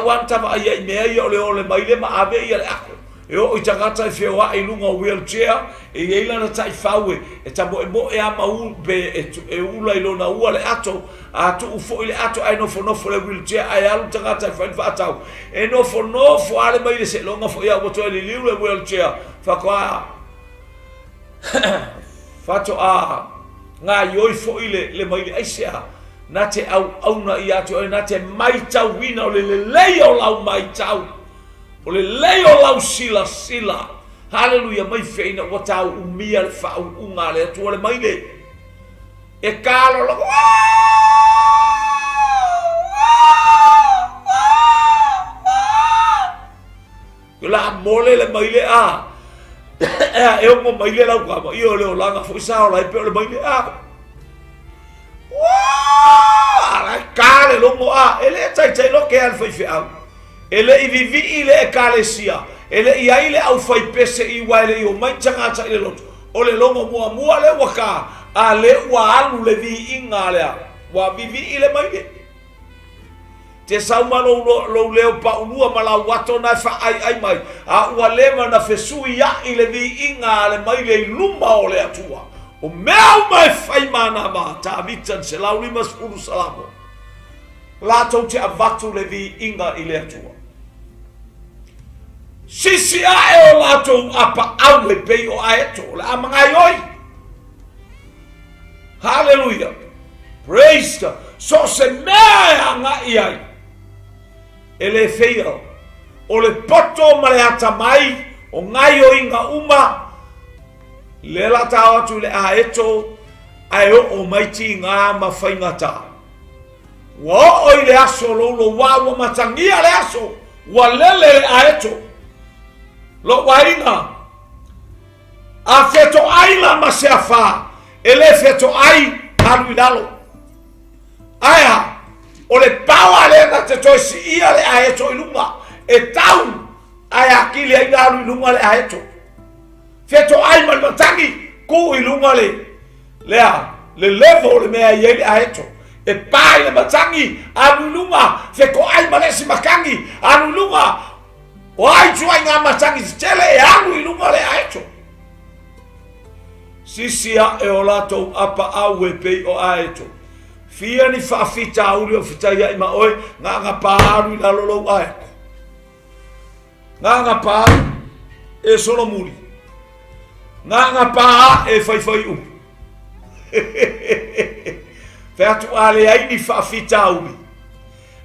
antava ia I mea ia ole maile ma ave ia le ako. E o I tangata I whioa I lunga wheelchair, e eila na tai whaue, e tamo e mo e ama be e ula I lona ua le ato, a tu ufo I le ato ai nofo le wheelchair, ai alu tangata I whaatau. E nofo ale mai le se longa fo ia wato e li liu le wheelchair, whakoa. Fato a ngā ioi fo I le mai le aisea, na te au na I ato, na te maitau wina o le leo lau maitau. O le leo lau sila. Hallelujah, mai feina o tau umia le whau unga le atua le maile. E kālo la. Yo la mole le maile a. E o mo maile lau kama. Io le o langa fo isa o lai pe o le maile a. Ala kāle longo a. Ele tai lo ke al fai au. Ele I vivi I le ekalesia. Ele I ai le au fai pese I waile I o mai tangata I le loto. O le longo mua le waka. A le ua alu le vi inga lea. Wa vivi I le maile. Te sauma lo leo pa unua ma la wato na fa ai mai. A ua lema na fesui ya I le vi inga le maile I lumba o le atua. O mea mai fai mana ma ta vitan se lau lima skuru salamo. La tau te avatu le vi inga I le atua. Sisi a e o lato apa au le pei o aeto, le amangai oi. Hallelujah. Praise God. So se mea nga iai. Ele feio. O le poto ma le atamai, o ngai o inga uma. Le la tau atu le aeto, ai o maiti ngā mawhaingata. Wa o le aso lo wawa matangia le aso, wa lele le aeto. Lo wainga a feto ai la maseafa ele feto ai aluidalo aya o le pawa le na te toisi ia le aeto ilunga e tau aya kili ai alu ilunga le aeto feto ai malmatangi ku ilunga le lea le level le mea ia le aeto e pai le matangi alulunga fe ko ai malesi makangi alulunga o ai tua nga matangi tele e alulunga le aito sisia e olato apa au e pei o aito fia ni fafita uli o fitaia ima oe nga paru ila lolo aiko nga paru e solo muri nga pa e fai u Featu ale ai ni fafita uli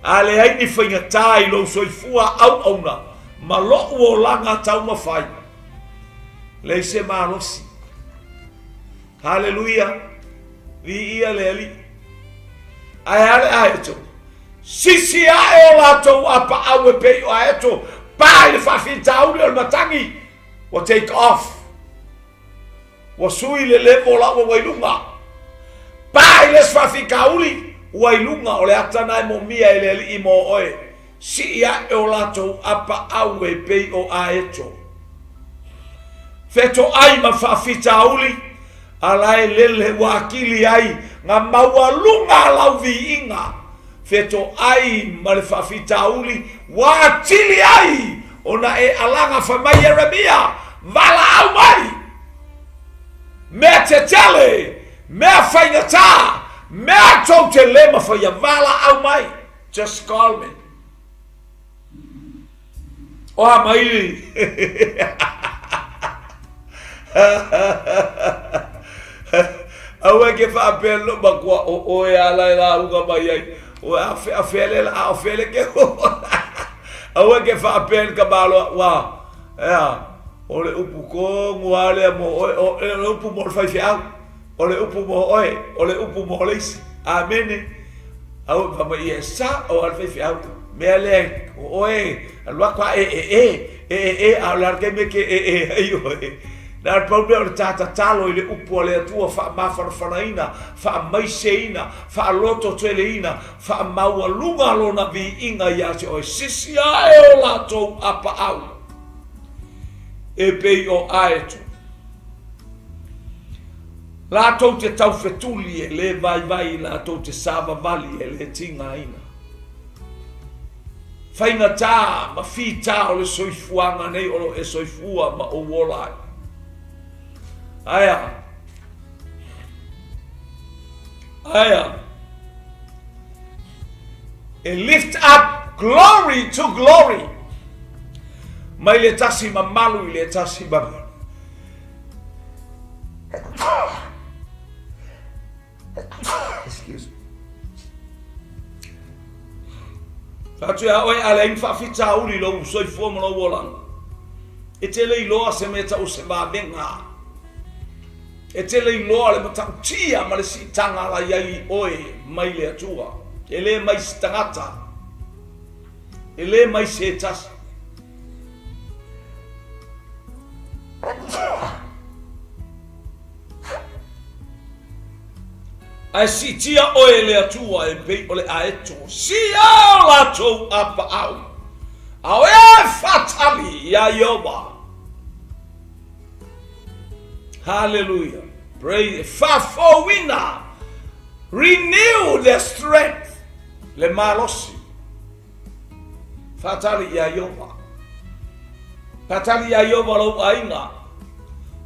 ale ai ni fainga tai lo soifua au auna ma lo o langa tau mafai le se malosi haleluya vi ia le ali ai ale aeto sisi ai o lato apa awe pe o aeto pai le fafita uli o matangi o take off wa sui le levo la wa wailunga pai les fafika uli wailunga o le atana mo mia ele li mo oe si ia e o lato apa awe pei o aeto feto ai ma fafita uli alai lele wakili ai nga mawalunga lau viinga feto ai ma le fafita uli watili ai ona e alanga famai Yeremia vala au mai me te tele me faingata me to te lema for ya vala au mai just call me o mai awe ke fa pelo bakwa o ya la uga mai o afele la afele ke awe ke fa pel kabalo wa ya ole upu ko ngwale mo ole upu mo fai fiau ole upu mo oe ole upu mo Ualesi amene au vama yesa o al fai fiau mele oe alwa kwa a large me ke ayo na problem tata talo ile upu ole tua fa ma farfanaina fa maiseina fa loto teleina fa mawalunga lona vi inga ya o sisia e o lato apa au e pei o aetu la tau te tau fetuli e le vai la tau te sava vali e le tinga ina faina tā ma fi tā o le soifuanga nei o e soifua ma o wolai aya e lift up glory to glory mai le tasi ma malu i le tasi ma excuse me fatu ya oi ala infa fita uli lo so ifo mo lo wolan etele ilo se meta o se ba benga etele ilo le mata tia ma le sitanga la yai oi mai le atua ele mai stangata ele mai setas ai si tia oe le atua e pei o le aeto si au latou apa au e fatali ya yoba hallelujah praise fafowina renew their strength le malosi fatali ya yoba lo ainga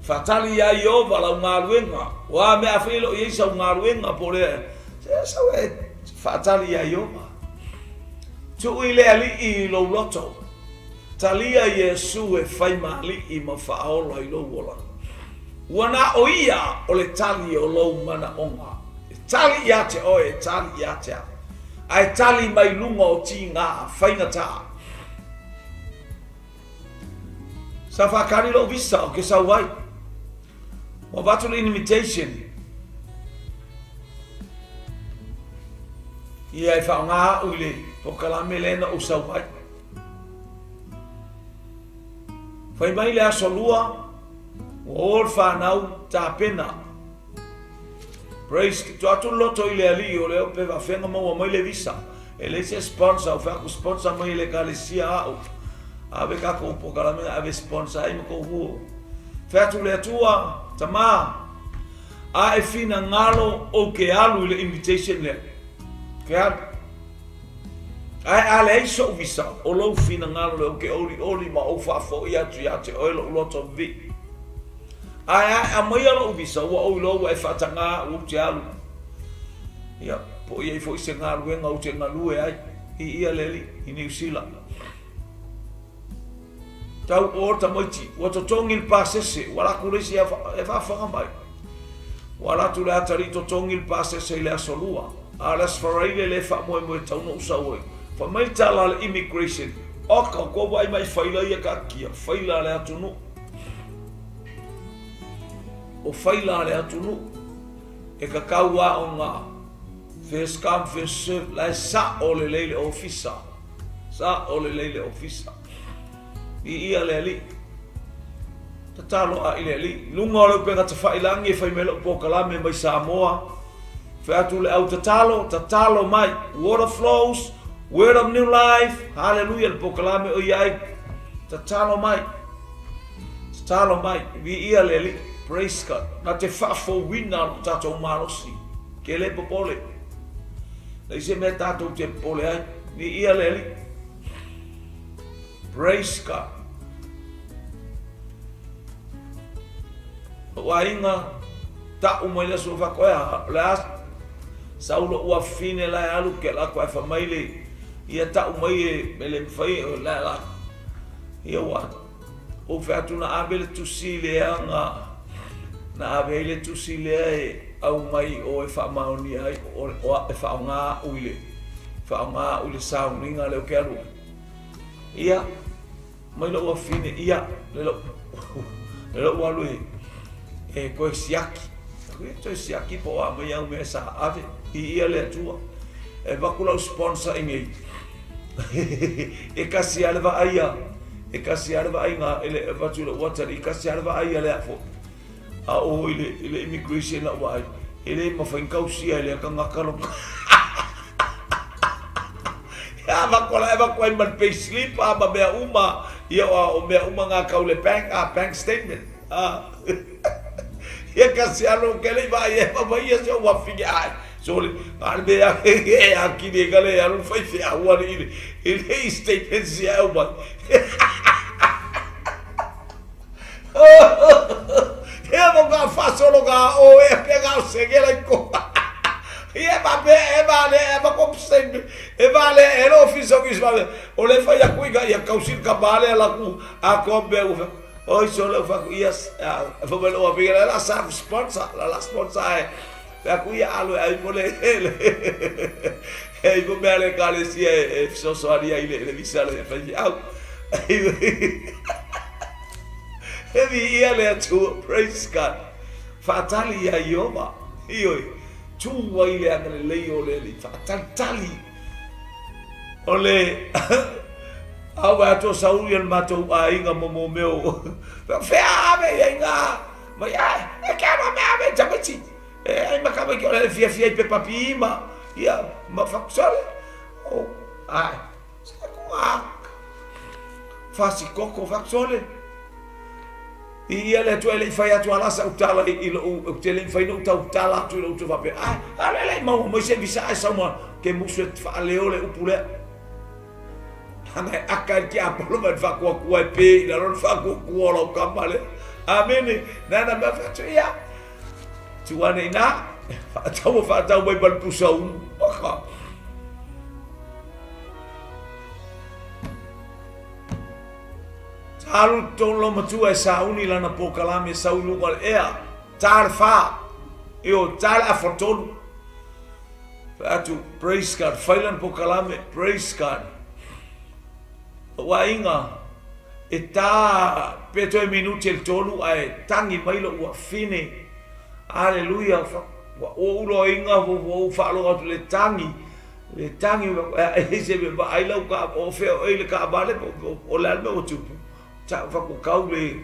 fatali ya yoba la ngaluenga wa me afilo yesa ngaluenga pore sa we fatali ya yoba tu ile ali I lo loto talia yesu e fai mali I ma faolo I lo wola wana oia o le tali o lo mana onga tali ya te o e tali ya te ai tali mai lunga o tinga faina ta sa fa kari lo visa o ke sa wai o battle invitation ia fa nga ule o kala melena o sa wai fai mai le asolua o fa nau ta pena praise to atu loto ile ali o le pe va fenga mo mai le visa ele se sponsor fa ku sponsor mai le galesia o ave ka ko po kala me ave sponsor ai mo ko hu fa tu le tua tama a e fina ngalo o ke alu le invitation le Kaya ai ale so visa o lo fina ngalo le ke oli ma o fa fo ia tu ia te o lo loto vi ai a mai lo visa o lo e fa tanga o te alu ia po ia fo se ngalo e ngau te ngalu e ai ia leli i New Zealand tau o ta moiti o to tongil pasese wala kulesi e fa fa mai wala tu la tari to tongil pasese le asolua alas faraile le fa mo tau no usau fa mai tala le immigration oka ko vai mai faila ia ka kia faila le atunu o faila le atunu e ka kaua o nga first come first serve la sa o le lele ofisa sa o le lele ofisa i ia le ali tatalo a ile ali lunga le penga te failangi e fai melo po kalame mai Samoa fa atu le au tatalo mai water flows word of new life hallelujah le po kalame o iai tatalo mai vi ia le ali praise God na te fa fo wina tato marosi ke le popole le se me tato te pole ai vi ia le ali praise God. Wainga ta umaila so fa koa las saulo ua fine la alu ke la koa fa maile ia ta umai mele fai la ia wa o fa tu na abele tu sile anga na abele tu sile au mai o e fa mauni ai o e fa nga uile sauninga le ke alu ia mai lo ua fine ia le lo walu e ko siaki to siaki po a mai au me sa ave i ia le tua e va kula sponsor ingi e kasi alva aia nga ele va tu le water e kasi alva aia le fo a o ile immigration la wa ele ma fa incausia ele ka ngakalo ya va kola eva ko man pay slip a ba be uma ia o me uma nga ka le bank statement ia kasi alo ke le vai e va ia so wa figa ai so le albe a aqui de gale alo fai fe a wa ele statement sia o ba eu vou ga faço lugar ou é pegar o seguela ko e va como sempre e lo fiso que vale o le fai a cuiga e a causir cabale la cu a combe oi solo fa yes fa velo a vera la sponsor è la cui alo ai pole e come ale cale si è so aria le visale fa au e vi ale tu praise God fatali ya yoma io tu vai le angale lei o le fatali ole awa to sauri al mato Aiga momo meu fe ave Aiga mai e che ma me ave jamati e ma ka ke ole fia pe papima ia ma fa sole o ai sa ko fasi koko fa sole ia le to ele fai atu ala sa utala i lo tele fai no utala tu lo tu va pe ale le mo se visa sa mo ke musu fa le ole upule Hanga akan ki apolo man fa ko pe la ron fa ko lo kamale amen nana ma fa ya tu ane na fa tau mai bal pusau oka taru tolo matu e sauni lana pokalame saulu wal ea tar fa io tar afortonu fa tu praise God failan pokalame praise God Wainga e ta peto e minuti il tolu ai tangi mai lo ua fine alleluia o ulo inga vo fa lo le tangi e se be ba ai lo ka o fe o ile ka vale o la me o tu ta fa ko kaule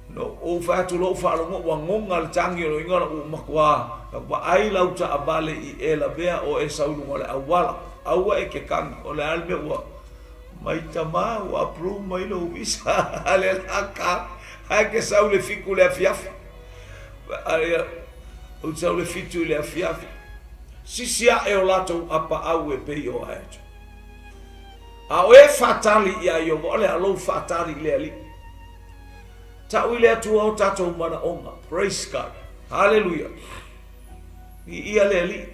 no o fa tu lo fa lo wa ngonga le tangi lo inga o makwa ba ai lo ta vale i e la bea o e saulu mo le awala awa e ke kan o le alme wa mai tama o apru mai lo visa ale laka ai ke sau le fiku le afiafi ale o sau le fitu le afiafi Sisia e o lato apa au e pei o aetu. A o e fatali ia i o vole a lou fatali le ali. Ta uile atua o tatou mana onga. Praise God. Hallelujah. I ia le ali.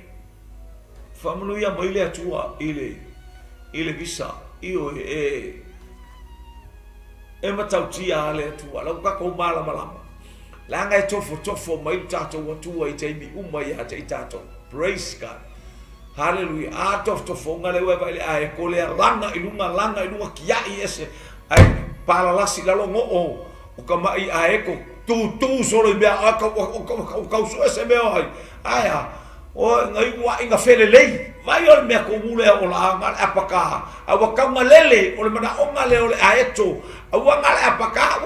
Whamanuia mai le atua ile visa. Io e matautia le atua. Lau kako malama lama. Langa e tofo mai tatou atua i teimi uma ia te i tatou. Praise God. Hallelujah. A tofo ngale wewa ile a e kole langa ilunga kia i ese. Ai palalasi lalo ngoo. O ka mai a eko tu solo i mea aka o kauso ese mea ai. Aia. O ngai ua inga fele lei. Mai o mea kongule o la ngale apaka. Awa kaunga lele o le mana onga le o le a eto. Awa ngale apaka.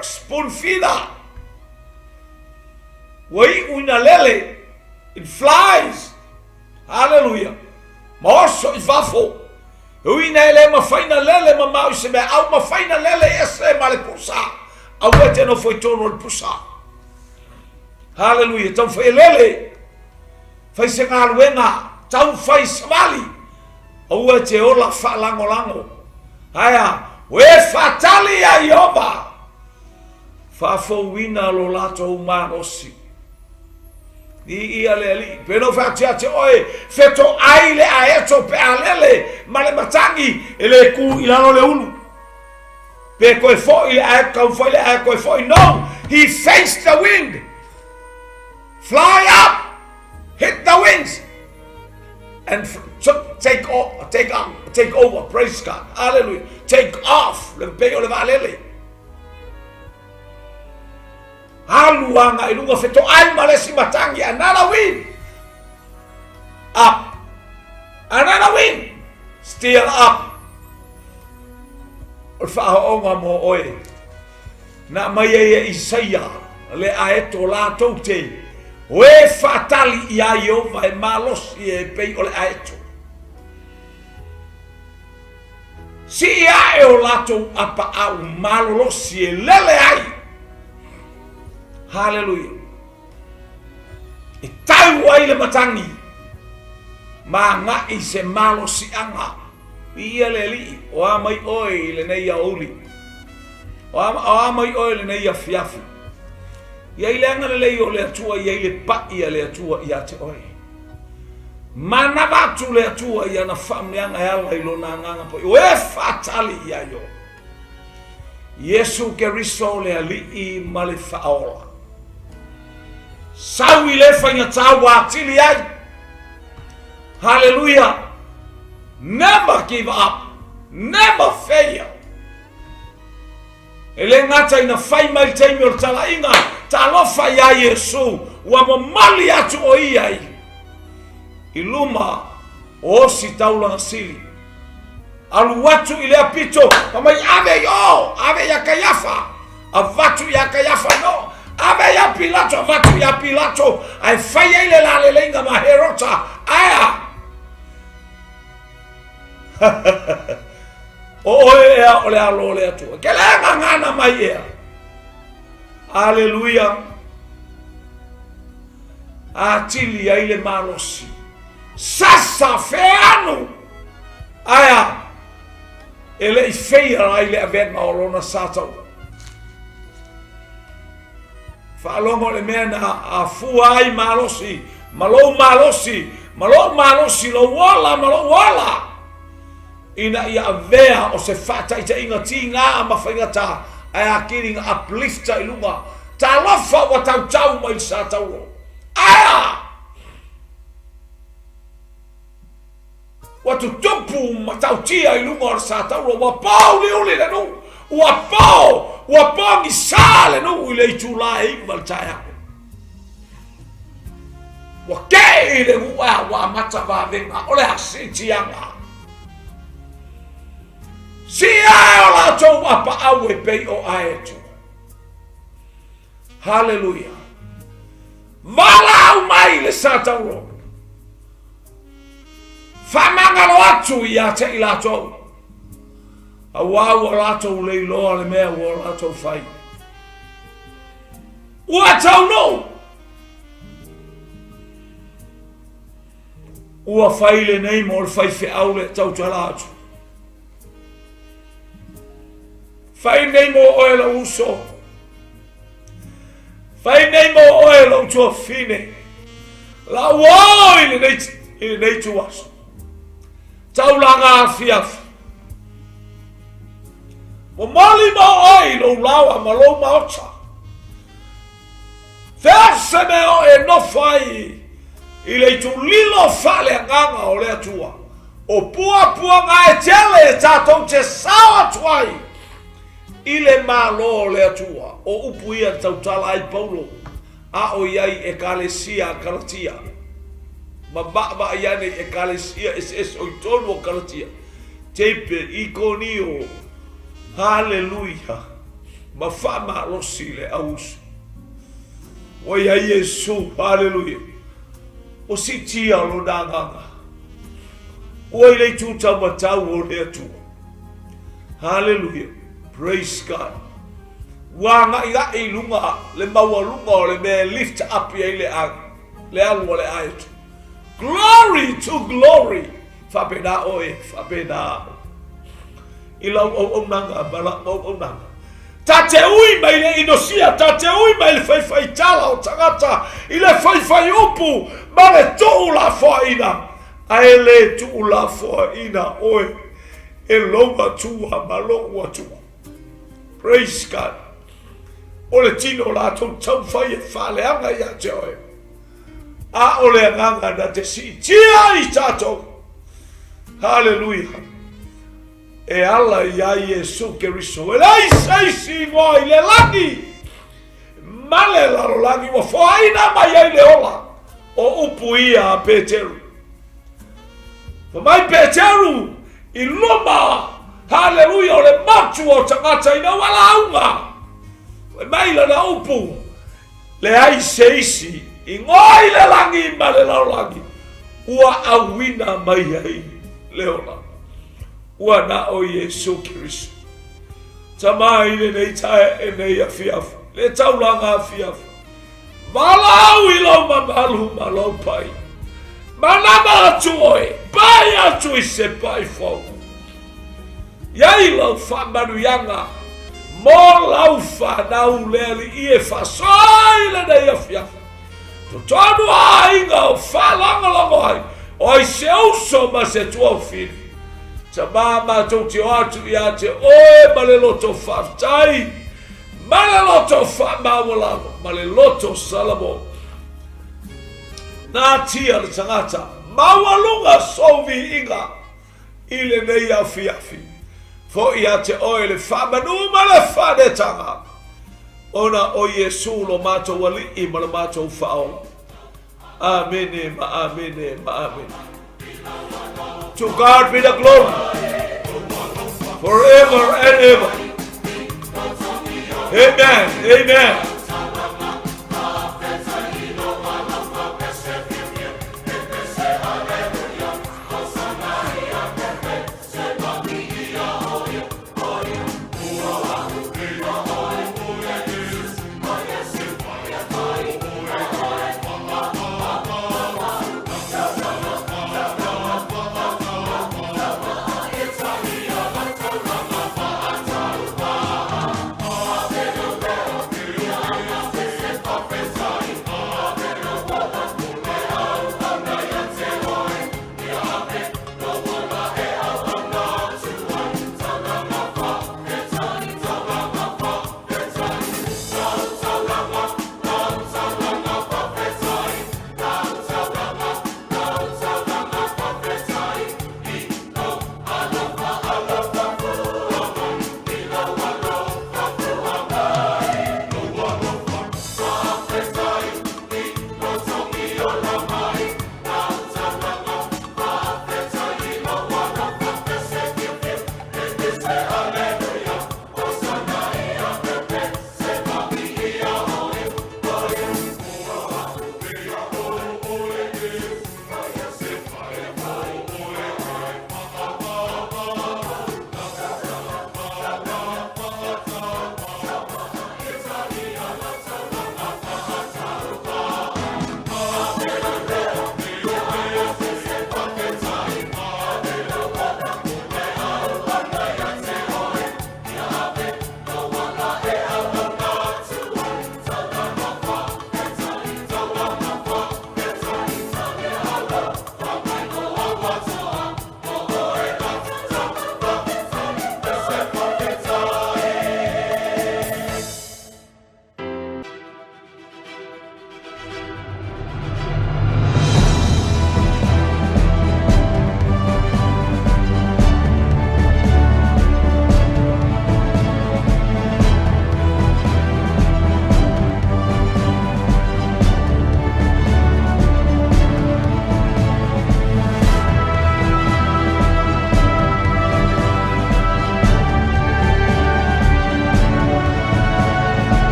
Spoon feeder. Wai una lele. It flies. Hallelujah. Ma oso I vafo. Uina ele ma faina lele ma mau se mea. Au ma faina lele ese ma le pusa. Au ete no foi tono le pusa. Hallelujah. Tau fai lele. Fai se ngā luenga. Tau fai samali. Au ete ola fa lango. Haya. We fatali ya yoba. Fafo wina lo lato umarosi. Ia le ali. Peno fatia te oe. Feto ai le aeto pe alele. Ma le matangi. Ele ku ilano le ulu. Pe koe fo i ae foi le ae koe fo. No. He faced the wind. Fly up. Hit the winds. And take over. Praise God. Hallelujah. Take off. Le peo le valele. Haluanga ilunga feto ai malesi matangi another wind. Up. Another wind. Still up. Olfaonga mo oe. Na mai e Isaia le aeto la tote. We fatali ia Yehova e malosi e pei ole aeto. Si ia e o lato apa au malosi e lele ai. Hallelujah. E tau ai le matangi. Ma nga I se malo si anga. Ia le li. O amai oi le nei a uli. O amai oi le nei a Afiafi. Ia I le anga le lei o le atua. Ia I le pa ia le atua ia te oi. Ma na batu le atua ia na whameanga e ala ilo na nganga po. O e fatali ia yo. Yesu ke riso le ali I male faola. Sawi le fanya tawa tili ai. Hallelujah. Never give up. Never fail. Ele ngata ina fai mai teimi o tala inga. Talofa ya Yesu. Wa mamali atu o iai. Iluma o si Taulaga sili. Alu watu ile apito. Kamai ave ya kayafa. Avatu ya kayafa no. Abe ya Pilato, vatu ya Pilato. Ai fai ile la lelenga ma herota. Aya. Ole alo le atu. Kelenga ngana mai ea. Hallelujah. Atili ya ile malosi. Sasa feanu. Aya. Ele ifeia ile avenga olona satau. Falongo le mena a fuai malosi. Malo malosi lo wala. Ina ia vea o se fata ita inga tinga ama whaingata ai a kiringa uplifta ilunga. Ta lofa wa tau mai sa tauro. Aya! Watu tupu matautia ilunga o sa tauro. Wapau ni uli le nu. Wapau ni sale nu ile itula e maltaya. Wakei le wa mata va venga. Ole asiti anga. Si ala to apa awe pei o aetu. Hallelujah. Vala umai le sataro. Famanga lo atu ya te ilato. Awa walato le lo le me walato fai. What no? ua whaile nei mo le whaife au le tau tala atu. Whai nei mo oe la uso. Whai nei mo oe la utua fine. La wao ile nei tuaso. Taulaga Afiafi. Mo mali mo oe lo lawa ma lo maota. Fese me oe no fai. Ile tu lilo fale nganga o le atua. O pua ngā e tele e tātou te sawa tuai. Ile malo le atua. O upu ia tautala ai paulo. A o iai e kalesia karatia. Ma ba iane e kalesia es o tonu o karatia. Tepe ikonio. Hallelujah. Ma fama losile ausu. O iai Yesu. Hallelujah. O si tia lo nanganga. O ile tuta matau o le atua. Hallelujah. Praise God. Wanga ila ilunga le maua lunga o le me lift up ya ile ang. Le alu le aitu. Glory to glory. Fapena oe. Fapena. Ila o nanga. Bala o nanga. Tate ui mai le inosia. Tate ui mai le whaiwhai tala o tangata. Ile whaiwhai upu. Ma le tuu la whaina. Ae le tuu la whaina oe. E longa tua ma longa tua. Praise God. O le tino la tau whai e whaleanga ia te oe. A o le anganga na te si tia i tātou. Hallelujah. E ala ia Yesu Keriso. E lai saisi ngoa i le langi. Male laro langi mo whaina mai ai le ola. O upu ia a Peteru. For mai Peteru i loma. Hallelujah, o le matu o tangata ina wala aunga. E maila na upu. Le ai seisi. I ngoi le langi ma le lau langi. Ua awina mai ai leona. Ua na o Yesu Kirisu. Tamai le nei tae e nei Afiafi. Le Taulaga Afiafi. Malau i lau mamalu malau pai. Manama atu oe. Pai atu i se pai fau. Iai lau whamanuyanga. Mo lau whanau leali i e whasoi le nei Afiafi. To tonu ainga o whalangalongo ai. O ai se uso ma se tua fini. Ta mama tau te atu i a te oe ma le loto whaftai. Ma le loto whamawalamo. Ma le loto salamo. Nā tia le tangata. Mawalunga sovi inga. I le nei Afiafi. Fo i a te oe le whamanu ma le whanetanga. Ona o Yesu lo mato wali I ma le mato whao. Amene ma amene ma amene. To God be the glory. Forever and ever. Amen. Amen. Amen.